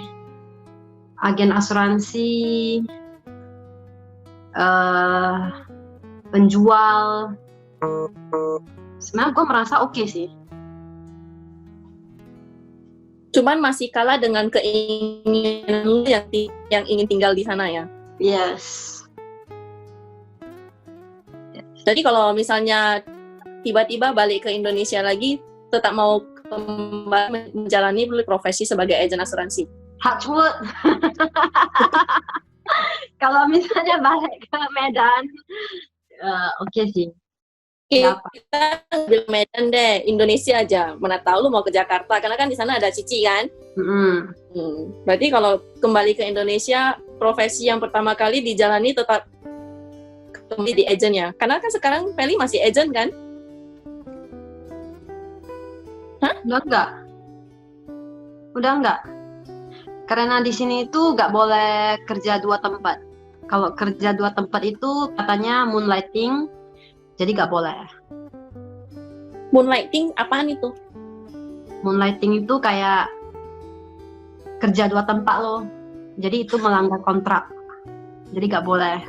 agen asuransi, penjual, sebenarnya gue merasa oke sih. Cuman masih kalah dengan keinginan lu yang ingin tinggal di sana ya? Yes. Jadi kalau misalnya tiba-tiba balik ke Indonesia lagi, tetap mau kembali menjalani profesi sebagai agen asuransi? Touch wood. Kalau misalnya balik ke Medan, oke sih. Kita ambil Medan deh, Indonesia aja. Mana tahu lu mau ke Jakarta, karena kan di sana ada Cici kan. Berarti kalau kembali ke Indonesia, profesi yang pertama kali dijalani tetap kembali di agent ya? Karena kan sekarang Feli masih agent kan? Udah enggak. Karena di sini itu nggak boleh kerja 2 tempat. Kalau kerja 2 tempat itu katanya moonlighting, jadi nggak boleh. Moonlighting apaan itu? Moonlighting itu kayak kerja 2 tempat loh. Jadi itu melanggar kontrak. Jadi nggak boleh.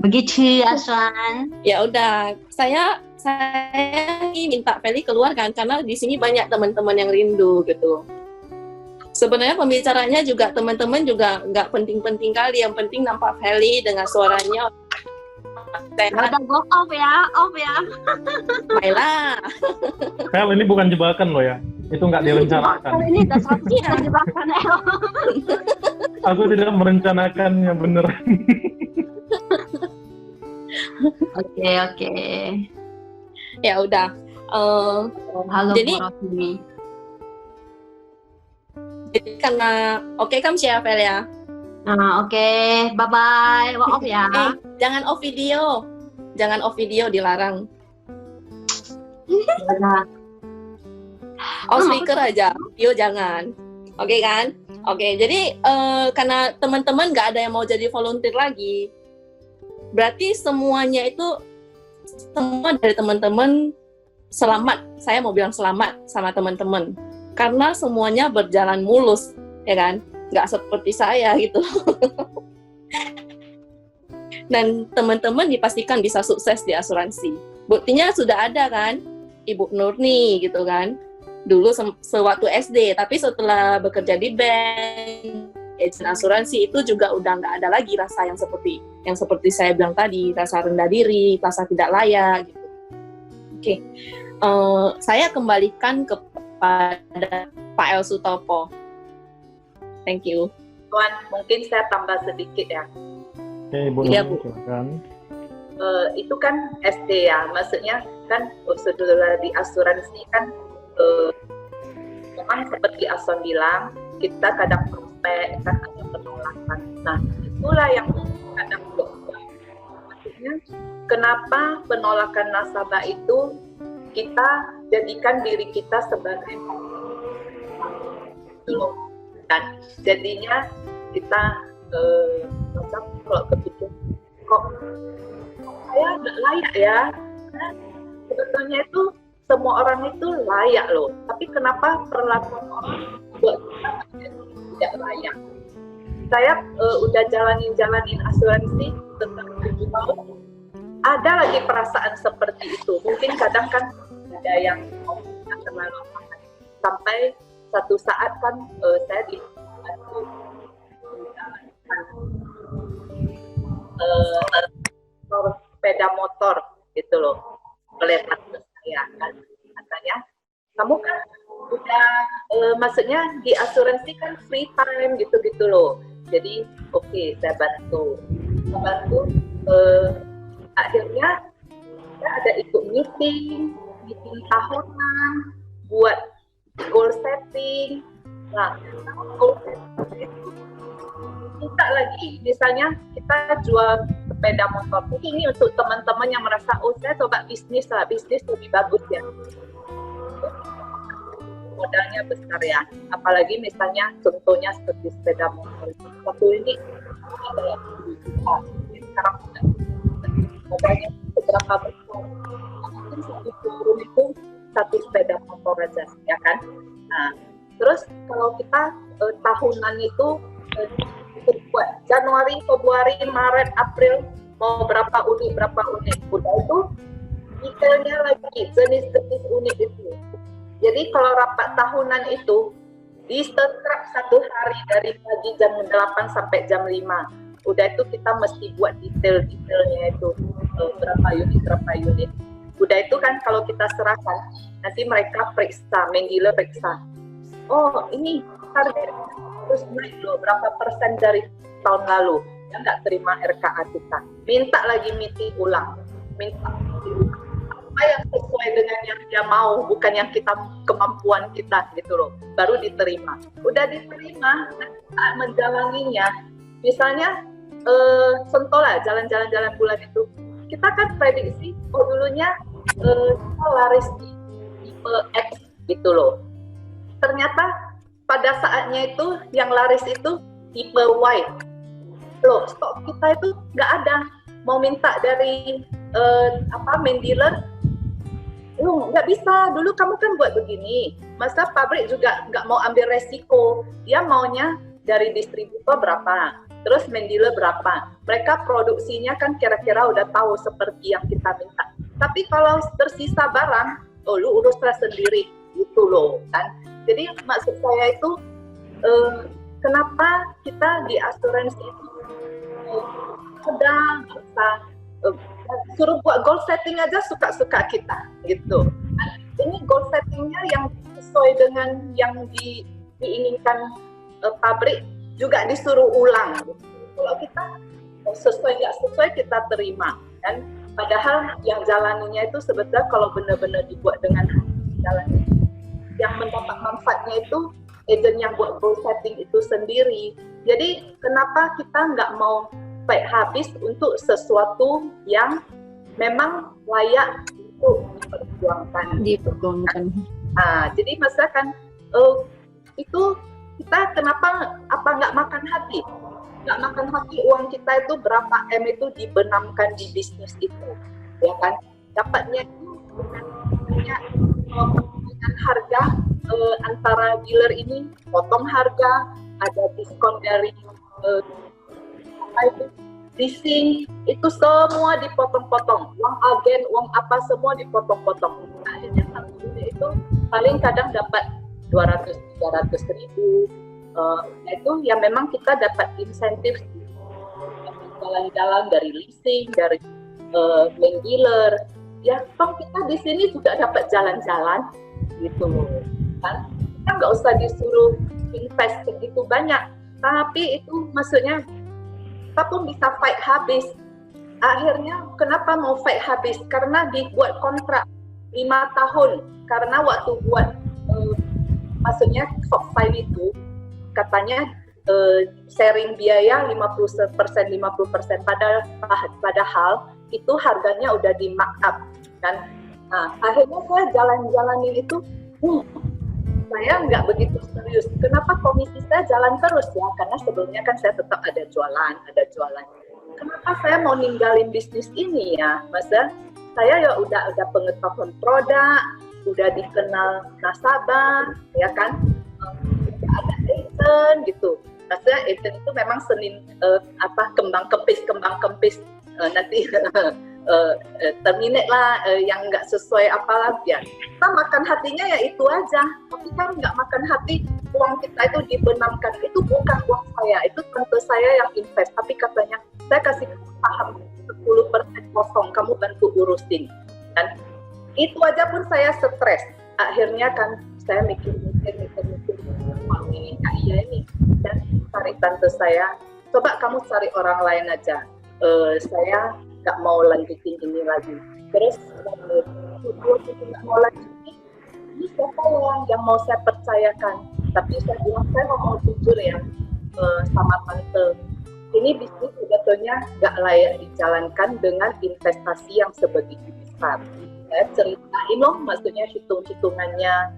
Begitu ya, Swan. Ya udah, saya minta Feli keluar kan, karena di sini banyak teman-teman yang rindu gitu. Sebenarnya pembicaranya juga teman-teman juga nggak penting-penting kali, yang penting nampak Feli dengan suaranya. Udah go off ya. Baiklah. Fel, ini bukan jebakan loh ya. Itu nggak direncanakan. Kali ini udah 100% jebakan El. Aku tidak merencanakannya beneran. Oke. Ya udah. Halo Jadi- Bu Rosmi. Jadi karena kan share Fel ya. Nah, oke. Bye-bye. Go off ya. Jangan off video. Jangan off video, dilarang. Udah. Off speaker aja, video jangan. Oke kan? Oke, jadi karena teman-teman nggak ada yang mau jadi volunteer lagi, berarti semua dari teman-teman selamat. Saya mau bilang selamat sama teman-teman, karena semuanya berjalan mulus, ya kan? Nggak seperti saya gitu. Dan teman-teman dipastikan bisa sukses di asuransi. Buktinya sudah ada kan, Ibu Nurni gitu kan. Dulu sewaktu SD, tapi setelah bekerja di bank, agen asuransi itu juga udah nggak ada lagi rasa yang seperti saya bilang tadi, rasa rendah diri, rasa tidak layak gitu. Oke. Saya kembalikan kepada Pak El Sutopo. Thank you. Tuan, mungkin saya tambah sedikit ya. Oke, Ibu Iya, Nurni, Bu. silakan. Itu kan SD ya, maksudnya kan prosedur di asuransi kan memang seperti Ason bilang, kita kadang prospek, kan ada penolakan. Nah, itulah yang kadang berubah. Maksudnya, kenapa penolakan nasabah itu kita jadikan diri kita sebagai kan jadinya kita macam kalau kepikir kok saya nggak layak ya, karena sebetulnya itu semua orang itu layak loh, tapi kenapa perlakuan orang buat kita tidak layak. Saya udah jalanin asuransi tentang 7 tahun, ada lagi perasaan seperti itu. Mungkin kadang kan ada yang mau terlalu lama, sampai satu saat kan saya dibantu sepeda motor gitu loh oleh tante saya kan, katanya kamu kan udah maksudnya di asuransi kan free time gitu loh, jadi oke, saya bantu akhirnya saya ada ikut meeting tahunan buat goal setting. Nah, goal setting itu kita lagi, misalnya kita jual sepeda motor ini untuk teman-teman yang merasa saya coba bisnis lebih bagus ya, modalnya besar ya, apalagi misalnya contohnya seperti sepeda motor satu ini adalah sekarang modalnya beberapa besar, mungkin satu showroom itu satu sepeda motor aja ya kan. Nah, terus kalau kita tahunan itu buat Januari, Februari, Maret, April mau berapa unit, udah itu detailnya lagi, jenis-jenis unit itu. Jadi kalau rapat tahunan itu di setrap 1 hari dari pagi jam 8 sampai jam 5. Udah itu kita mesti buat detail-detailnya itu berapa unit. Udah itu kan kalau kita serahkan, nanti mereka periksa, manajer periksa. Oh ini target terus naik loh, berapa persen dari tahun lalu. Ya nggak terima RKA kita. Minta lagi meeting ulang. Apa yang sesuai sesuai dengan yang dia mau, bukan yang kita kemampuan kita gitu loh, baru diterima. Udah diterima, saat menjalaninya, misalnya contoh lah jalan-jalan bulan itu, kita kan prediksi, dulunya kita laris di tipe X gitu loh. Ternyata pada saatnya itu yang laris itu tipe Y. Loh, stok kita itu nggak ada. Mau minta dari main dealer, nggak bisa. Dulu kamu kan buat begini. Masa pabrik juga nggak mau ambil resiko. Dia maunya dari distributor berapa, terus main dealer berapa. Mereka produksinya kan kira-kira udah tahu seperti yang kita minta. Tapi kalau tersisa barang, lu uruslah sendiri, gitu loh kan. Jadi maksud saya itu kenapa kita di asuransi itu sedang suruh buat goal setting aja suka-suka kita gitu. Ini goal settingnya yang sesuai dengan yang diinginkan pabrik juga disuruh ulang. Kalau kita sesuai nggak sesuai kita terima kan. Padahal yang jalaninya itu sebetulnya kalau benar-benar dibuat dengan jalan yang mendapat manfaatnya itu agent yang buat goal setting itu sendiri. Jadi kenapa kita nggak mau fight habis untuk sesuatu yang memang layak untuk diperjuangkan. Nah, jadi misalkan itu kita kenapa nggak makan hati? Nggak makan hati uang kita itu berapa M itu dibenamkan di bisnis itu, ya kan? Dapatnya itu dengan harga antara dealer ini potong harga, ada diskon dari leasing, itu semua dipotong-potong, uang agen, uang apa semua dipotong-potong. Akhirnya satu unit itu paling kadang dapat 200-300 ribu. Itu ya memang kita dapat insentif jalan-jalan dari leasing, dari main dealer. Ya, toh kita di sini juga dapat jalan-jalan gitu loh, kan? Kita nggak usah disuruh invest segitu banyak, tapi itu maksudnya kita pun bisa fight habis. Akhirnya kenapa mau fight habis? Karena dibuat kontrak 5 tahun. Karena waktu buat maksudnya soft sign itu katanya sharing biaya 50%, padahal itu harganya udah di markup kan. Nah, akhirnya saya jalan-jalanin itu saya nggak begitu serius. Kenapa komisi saya jalan terus ya? Karena sebelumnya kan saya tetap ada jualan. Kenapa saya mau ninggalin bisnis ini ya? Masa saya ya udah pengetahuan produk, udah dikenal nasabah, ya kan? Ada agent gitu. Maksudnya agent itu memang kembang kempis nanti terminate lah yang nggak sesuai apalah ya. Kita makan hatinya ya itu aja. Tapi kan nggak makan hati uang kita itu dibenamkan. Itu bukan uang saya, itu tante saya yang invest. Tapi katanya saya kasih saham 10% kosong, kamu bantu urusin. Dan itu aja pun saya stres. Akhirnya kan saya mikir ini kak iya ini. Dan cari tante saya, coba kamu cari orang lain aja. Saya nggak mau lanjutin ini lagi. Terus nggak mau lanjutin, ini siapa yang mau saya percayakan? Tapi saya bilang saya mau jujur ya sama tante. Ini bisnis sebetulnya nggak layak dijalankan dengan investasi yang sebegitu besar. Saya ceritain loh, maksudnya hitung-hitungannya.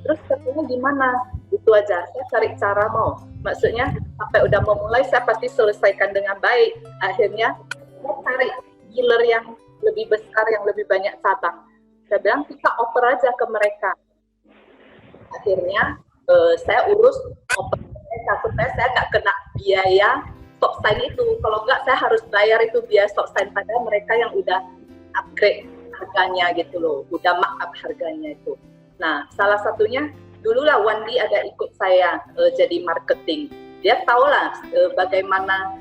Terus katanya gimana? Itu aja. Saya cari cara mau. Maksudnya sampai udah memulai saya pasti selesaikan dengan baik. Akhirnya saya cari dealer yang lebih besar, yang lebih banyak cabang. Saya bilang kita oper aja ke mereka. Akhirnya saya urus oper mereka supaya saya nggak kena biaya stop sign itu. Kalau nggak saya harus bayar itu biaya stop sign pada mereka yang udah upgrade harganya gitu loh, udah markup harganya itu. Nah, salah satunya dululah Wandi ada ikut saya jadi marketing. Dia tahulah bagaimana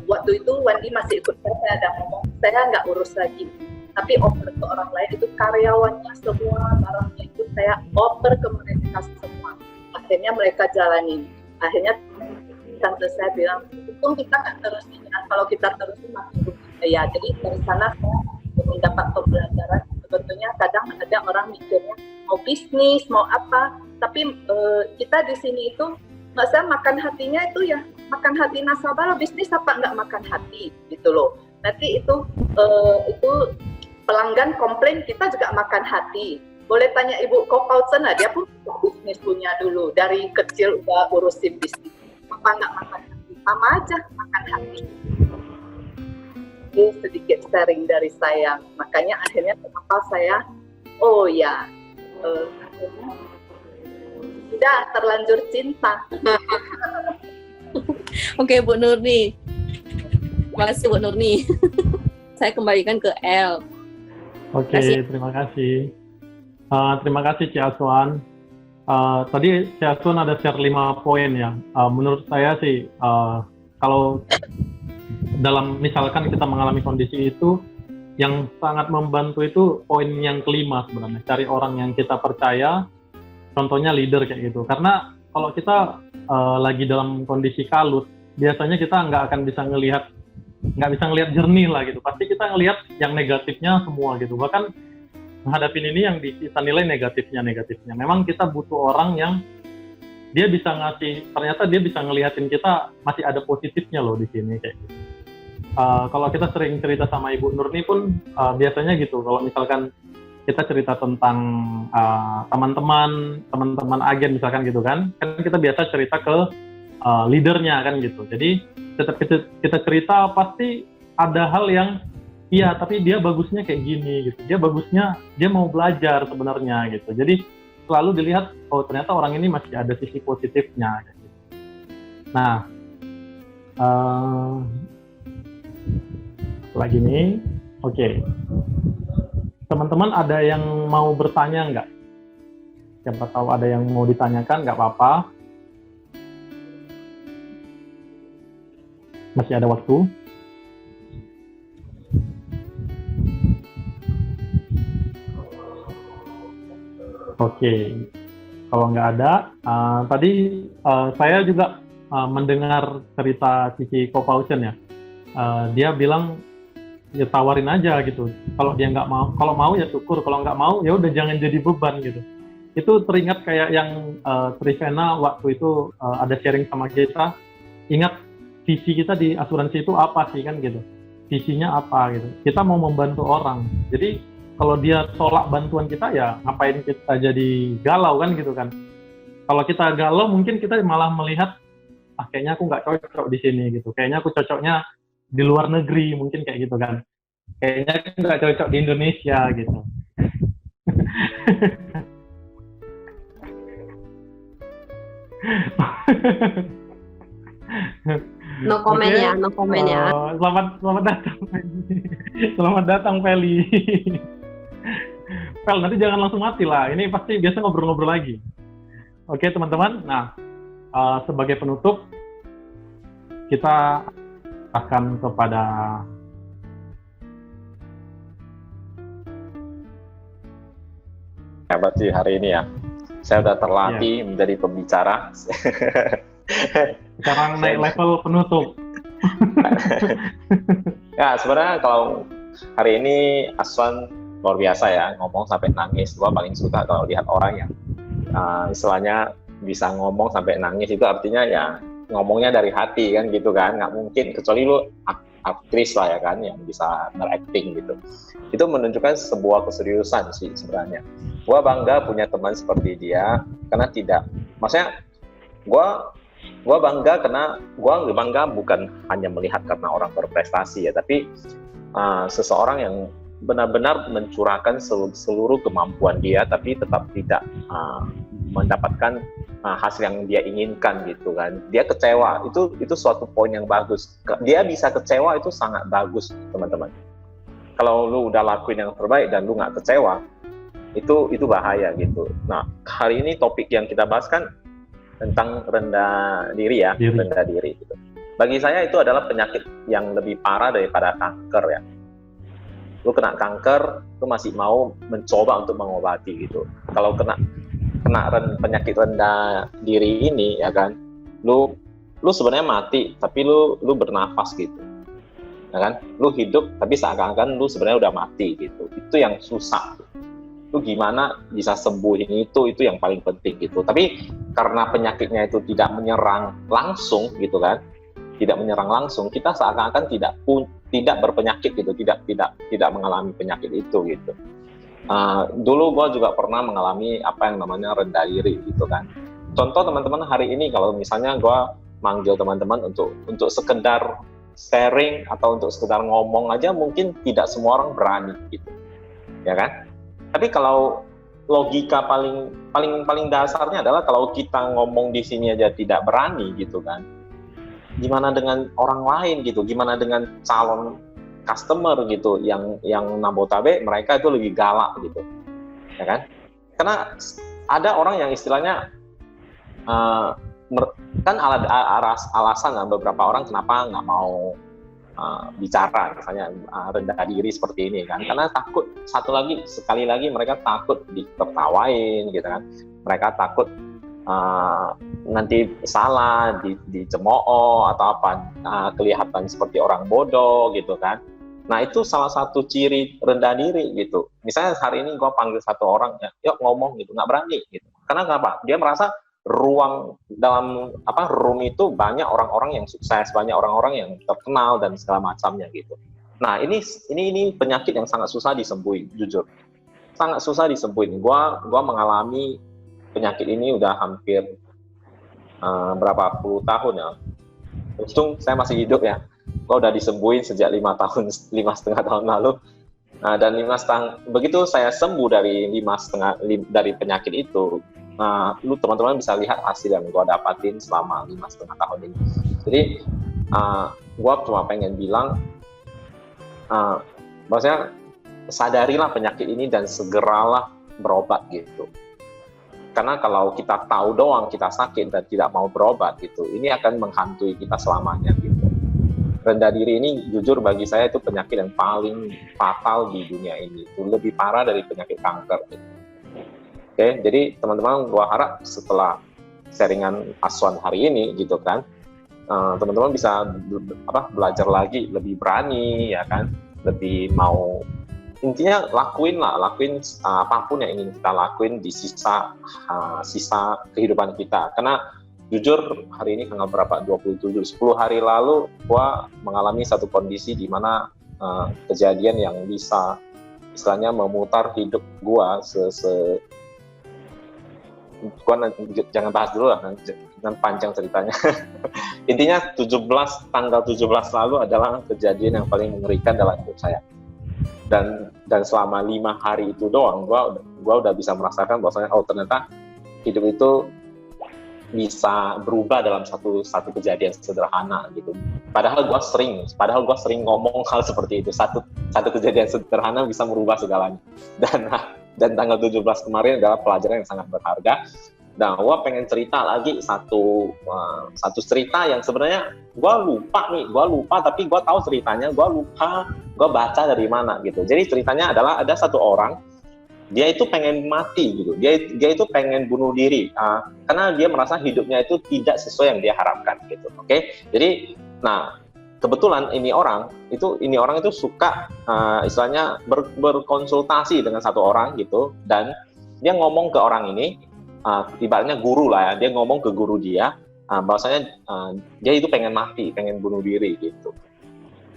waktu itu Wandi masih ikut saya ada ngomong, saya nggak urus lagi. Tapi oper ke orang lain itu karyawannya semua, barangnya itu saya oper ke mereka semua. Akhirnya mereka jalanin. Akhirnya tante saya bilang, untung kita nggak terusin ya. Kalau kita terusin makin rugi. Ya, jadi dari sana saya mendapat pembelajaran. contohnya kadang ada orang mikirnya mau bisnis, mau apa, tapi kita di sini itu nggak usah makan hatinya itu ya makan hati nasabah, bisnis apa nggak makan hati gitu loh. Nanti itu pelanggan komplain, kita juga makan hati. Boleh tanya Ibu Kopausen, dia pun bisnis punya dulu dari kecil udah urusin bisnis. Apa nggak makan hati? Sama aja makan hati. Itu sedikit sharing dari saya. Makanya akhirnya kenapa saya, sudah terlanjur cinta. Oke, Bu Nurni. Terima kasih Bu Nurni. Saya kembalikan ke El. Oke, terima kasih. Terima kasih Ci Aswan. Tadi Ci Aswan ada share 5 poin ya. Menurut saya sih, kalau dalam misalkan kita mengalami kondisi itu, yang sangat membantu itu poin yang kelima sebenarnya. Cari orang yang kita percaya, contohnya leader kayak gitu. Karena kalau kita lagi dalam kondisi kalut, biasanya kita nggak bisa ngelihat jernih lah gitu. Pasti kita ngelihat yang negatifnya semua gitu. Bahkan menghadapin ini yang kita nilai negatifnya. Memang kita butuh orang yang dia bisa ternyata dia bisa ngelihatin kita masih ada positifnya loh di sini kayak gitu. Kalau kita sering cerita sama Ibu Nurni pun biasanya gitu. Kalau misalkan kita cerita tentang teman-teman agen misalkan gitu kan kita biasa cerita ke leadernya kan gitu. Jadi tetap kita cerita pasti ada hal yang iya tapi dia bagusnya kayak gini gitu. Dia mau belajar sebenarnya gitu. Jadi selalu dilihat ternyata orang ini masih ada sisi positifnya gitu. Nah, lagi nih, oke. Teman-teman ada yang mau bertanya nggak? Siapa tahu ada yang mau ditanyakan, nggak apa-apa. Masih ada waktu. Oke. Kalau nggak ada, tadi saya juga mendengar cerita Cici Kopausen ya. Dia bilang ya tawarin aja gitu. Kalau dia nggak mau, kalau mau ya syukur. Kalau nggak mau ya udah jangan jadi beban gitu. Itu teringat kayak yang Trivena waktu itu ada sharing sama kita. Ingat visi kita di asuransi itu apa sih kan gitu. Visinya apa gitu. Kita mau membantu orang. Jadi kalau dia tolak bantuan kita ya ngapain kita jadi galau kan gitu kan. Kalau kita galau mungkin kita malah melihat kayaknya aku nggak cocok di sini gitu. Kayaknya aku cocoknya di luar negeri mungkin kayak gitu kan. Kayaknya nggak cocok di Indonesia gitu. No comment ya, no comment ya. Selamat datang. Selamat datang Feli. Fel, nanti jangan langsung mati lah. Ini pasti biasa ngobrol-ngobrol lagi. Oke teman-teman. Nah, sebagai penutup kita akan kepada berarti hari ini ya saya udah terlatih menjadi pembicara. Sekarang naik level penutup. Ya sebenarnya kalau hari ini Aswan luar biasa ya, ngomong sampai nangis. Gua paling suka kalau lihat orang yang istilahnya bisa ngomong sampai nangis, itu artinya ya ngomongnya dari hati kan gitu kan. Nggak mungkin kecuali lu aktris lah ya kan yang bisa nge-acting gitu. Itu menunjukkan sebuah keseriusan sih sebenarnya. Gua bangga punya teman seperti dia karena maksudnya gua bangga karena gua bangga bukan hanya melihat karena orang berprestasi ya, tapi seseorang yang benar-benar mencurahkan seluruh kemampuan dia tapi tetap tidak mendapatkan hasil yang dia inginkan gitu kan. Dia kecewa, itu suatu poin yang bagus. Dia bisa kecewa itu sangat bagus teman-teman. Kalau lu udah lakuin yang terbaik dan lu nggak kecewa, itu bahaya gitu. Nah hari ini topik yang kita bahas kan tentang rendah diri ya, rendah diri gitu. Bagi saya itu adalah penyakit yang lebih parah daripada kanker ya. Lu kena kanker, lu masih mau mencoba untuk mengobati gitu. Kalau kena penyakit rendah diri ini ya kan, lu sebenarnya mati tapi lu bernafas gitu. ya kan? Lu hidup tapi seakan-akan lu sebenarnya udah mati gitu. Itu yang susah. Lu gimana bisa sembuhin itu yang paling penting gitu. Tapi karena penyakitnya itu tidak menyerang langsung gitu kan, tidak menyerang langsung, kita seakan-akan tidak berpenyakit gitu, tidak mengalami penyakit itu gitu. Dulu gue juga pernah mengalami apa yang namanya rendah diri gitu kan. Contoh teman-teman hari ini kalau misalnya gue manggil teman-teman untuk sekedar sharing atau untuk sekedar ngomong aja, mungkin tidak semua orang berani gitu, ya kan? Tapi kalau logika paling dasarnya adalah kalau kita ngomong di sini aja tidak berani gitu kan, gimana dengan orang lain gitu, gimana dengan calon customer gitu yang nabotabe mereka itu lebih galak gitu, ya kan? Karena ada orang yang istilahnya kan alasan beberapa orang kenapa nggak mau bicara, misalnya rendah diri seperti ini kan, karena takut sekali lagi mereka takut ditertawain gitu kan, mereka takut nanti salah, dicemooh atau apa, kelihatan seperti orang bodoh gitu kan. Nah itu salah satu ciri rendah diri gitu. Misalnya hari ini gue panggil satu orang, ya, yuk ngomong gitu, nggak berani gitu. Karena kenapa? Dia merasa dalam room itu banyak orang-orang yang sukses, banyak orang-orang yang terkenal dan segala macamnya gitu. Nah ini penyakit yang sangat susah disembuhin, jujur, sangat susah disembuhin. Gua mengalami penyakit ini udah hampir berapa puluh tahun ya. Untung saya masih hidup ya. Gua udah disembuhin sejak 5,5 tahun lalu. Dan begitu saya sembuh dari dari penyakit itu. Lu teman-teman bisa lihat hasil yang gue dapatin selama 5,5 tahun ini. Jadi gue cuma pengen bilang, maksudnya sadarilah penyakit ini dan segeralah berobat gitu. Karena kalau kita tahu doang kita sakit dan tidak mau berobat gitu, ini akan menghantui kita selamanya gitu. Rendah diri ini jujur bagi saya itu penyakit yang paling fatal di dunia ini. Itu lebih parah dari penyakit kanker gitu. Oke, jadi teman-teman, gua harap setelah sharingan Aswan hari ini gitu kan, teman-teman bisa belajar lagi, lebih berani ya kan, lebih mau, intinya lakuin apapun yang ingin kita lakuin di sisa kehidupan kita. Karena jujur hari ini tanggal berapa, 27, 10 hari lalu gua mengalami satu kondisi di mana kejadian yang bisa istilahnya memutar hidup gua jangan bahas dulu lah, dengan panjang ceritanya. Intinya tanggal 17 lalu adalah kejadian yang paling mengerikan dalam hidup saya. Dan selama 5 hari itu doang, gua udah bisa merasakan bahwasanya ternyata hidup itu bisa berubah dalam satu kejadian sederhana gitu. Padahal gua sering ngomong hal seperti itu. Satu kejadian sederhana bisa merubah segalanya. Dan tanggal 17 kemarin adalah pelajaran yang sangat berharga. Nah, gue pengen cerita lagi satu cerita yang sebenarnya gue lupa tapi gue tahu ceritanya, gue baca dari mana gitu. Jadi ceritanya adalah ada satu orang, dia itu pengen mati gitu, dia itu pengen bunuh diri karena dia merasa hidupnya itu tidak sesuai yang dia harapkan gitu. Oke? Jadi, kebetulan ini orang itu suka istilahnya berkonsultasi dengan satu orang gitu, dan dia ngomong ke orang ini, ibaratnya guru lah ya, dia ngomong ke guru dia bahwasanya dia itu pengen mati, pengen bunuh diri gitu.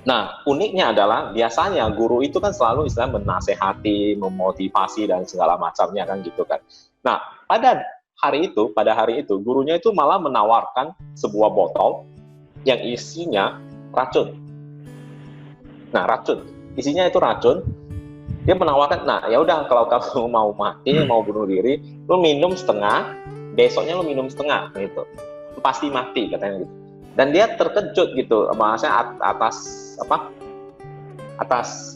Nah uniknya adalah biasanya guru itu kan selalu istilahnya menasehati, memotivasi dan segala macamnya kan gitu kan. Nah pada hari itu gurunya itu malah menawarkan sebuah botol yang isinya racun. Nah, isinya itu racun. Dia menawarkan, ya udah kalau kamu mau mati, mau bunuh diri, lu minum setengah, besoknya lu minum setengah gitu. Lu pasti mati katanya gitu. Dan dia terkejut gitu, maksudnya atas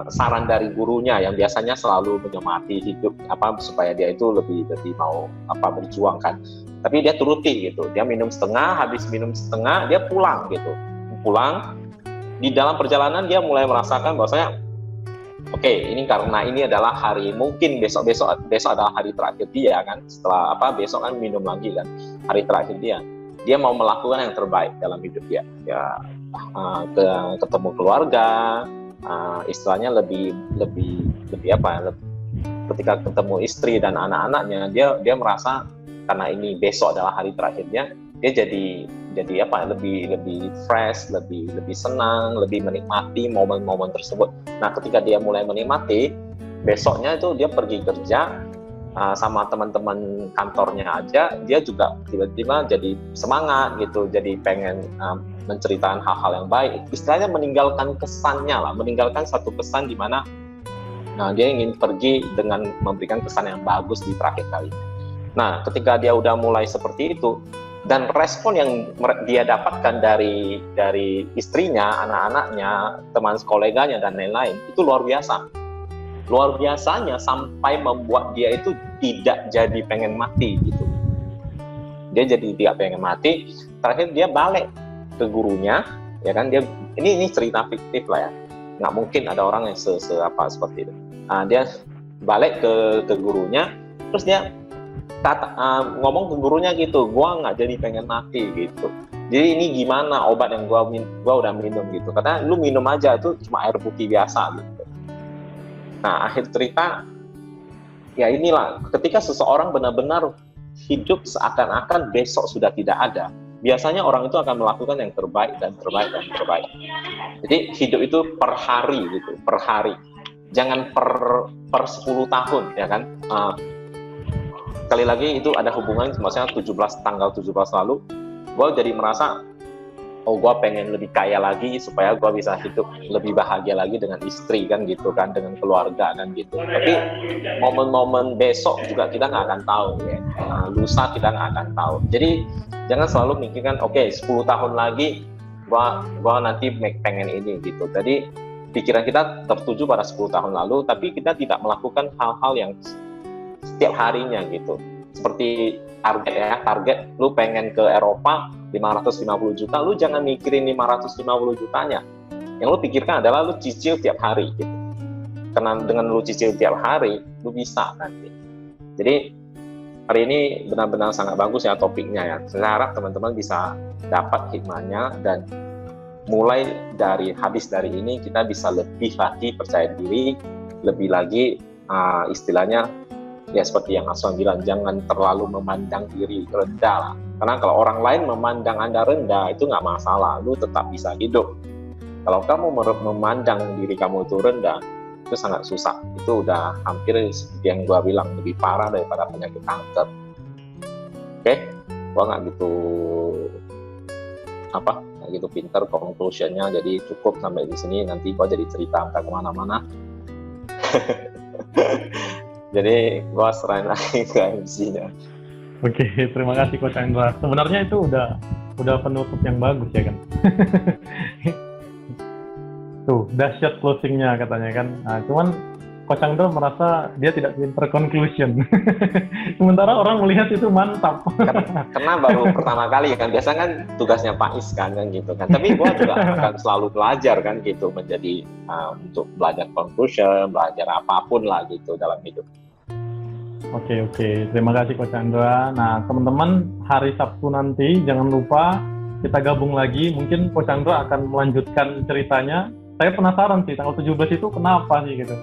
saran dari gurunya yang biasanya selalu menyemangati hidup supaya dia itu lebih mau berjuang kan. Tapi dia turuti gitu. Dia minum setengah, habis minum setengah dia pulang gitu. Di dalam perjalanan dia mulai merasakan bahwasanya ini karena ini adalah hari, mungkin besok adalah hari terakhir dia kan, setelah besok kan minum lagi kan, hari terakhir dia mau melakukan yang terbaik dalam hidup dia ya, ketemu keluarga, istilahnya lebih apa ya, ketika ketemu istri dan anak-anaknya dia merasa karena ini besok adalah hari terakhirnya, dia jadi apa, lebih fresh, lebih senang, lebih menikmati momen-momen tersebut. Nah, ketika dia mulai menikmati, besoknya itu dia pergi kerja sama teman-teman kantornya aja, dia juga tiba-tiba jadi semangat gitu, jadi pengen menceritakan hal-hal yang baik. Istilahnya meninggalkan kesannya lah, meninggalkan satu kesan di mana dia ingin pergi dengan memberikan kesan yang bagus di terakhir kalinya. Nah, ketika dia udah mulai seperti itu, dan respon yang dia dapatkan dari istrinya, anak-anaknya, teman koleganya, dan lain-lain, itu luar biasa. Luar biasanya sampai membuat dia itu tidak jadi pengen mati gitu. Dia jadi tidak pengen mati. Terakhir dia balik ke gurunya, ya kan, ini cerita fiktif lah ya. Nggak mungkin ada orang yang seperti itu. Dia balik ke gurunya, terus dia ngomong ke gurunya gitu, gua nggak jadi pengen mati gitu. Jadi ini gimana obat yang gua udah minum gitu. Katanya lu minum aja, itu cuma air putih biasa gitu. Nah, akhir cerita ya inilah, ketika seseorang benar-benar hidup seakan-akan besok sudah tidak ada, biasanya orang itu akan melakukan yang terbaik dan terbaik dan terbaik. Jadi hidup itu per hari gitu, per hari. Jangan per 10 tahun, ya kan? Sekali lagi itu ada hubungan, maksudnya tanggal 17 lalu, gue jadi merasa, gue pengen lebih kaya lagi supaya gue bisa hidup lebih bahagia lagi dengan istri kan gitu kan, dengan keluarga kan gitu. Tapi momen-momen besok juga kita nggak akan tahu ya, lusa kita nggak akan tahu. Jadi jangan selalu mikirkan, 10 tahun lagi gue nanti pengen ini gitu. Jadi pikiran kita tertuju pada 10 tahun lalu, tapi kita tidak melakukan hal-hal yang setiap harinya gitu. Seperti target lu pengen ke Eropa 550 juta, lu jangan mikirin 550 jutanya. Yang lu pikirkan adalah lu cicil tiap hari gitu. Karena dengan lu cicil tiap hari, lu bisa nanti. Jadi hari ini benar-benar sangat bagus ya topiknya ya. Saya harap teman-teman bisa dapat hikmahnya, dan mulai habis dari ini kita bisa lebih lagi percaya diri, lebih lagi istilahnya ya seperti yang Aswan bilang, jangan terlalu memandang diri rendah lah. Karena kalau orang lain memandang Anda rendah, itu nggak masalah, lu tetap bisa hidup. Kalau kamu memandang diri kamu itu rendah, itu sangat susah. Itu udah hampir seperti yang gua bilang, lebih parah daripada penyakit kanker. Gua nggak gitu pinter conclusionnya, jadi cukup sampai di sini. Nanti gua jadi cerita entah kemana-mana. Jadi gua serahin lagi ke MC-nya. Oke, terima kasih Coach Chandra. Sebenarnya itu udah penutup yang bagus ya kan. Tuh, dahsyat closing-nya katanya kan. Nah, cuman Coach Chandra merasa dia tidak pinter conclusion. Sementara orang melihat itu mantap. Karena baru pertama kali kan, biasanya kan tugasnya Pak Is kan gitu kan. Tapi gua juga akan selalu belajar kan gitu, menjadi untuk belajar conclusion, belajar apapun lah gitu dalam hidup. Oke. Terima kasih Coach Chandra. Nah, teman-teman, hari Sabtu nanti jangan lupa kita gabung lagi. Mungkin Coach Chandra akan melanjutkan ceritanya. Saya penasaran sih, tanggal 17 itu kenapa sih gitu.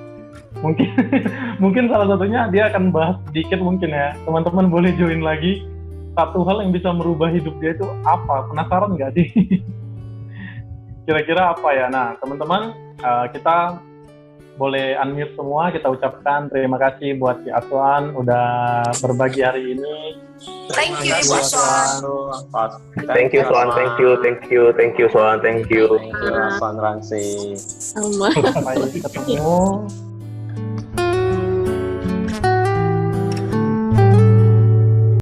Mungkin salah satunya dia akan bahas sedikit mungkin ya. Teman-teman boleh join lagi. Satu hal yang bisa merubah hidup dia itu apa? Penasaran nggak sih? Kira-kira apa ya? Nah, teman-teman, kita boleh unmute semua, kita ucapkan terima kasih buat Si Aswan udah berbagi hari ini. Thank you Aswan. Thank you Aswan, thank you Aswan, thank you. Sama. Sampai ketemu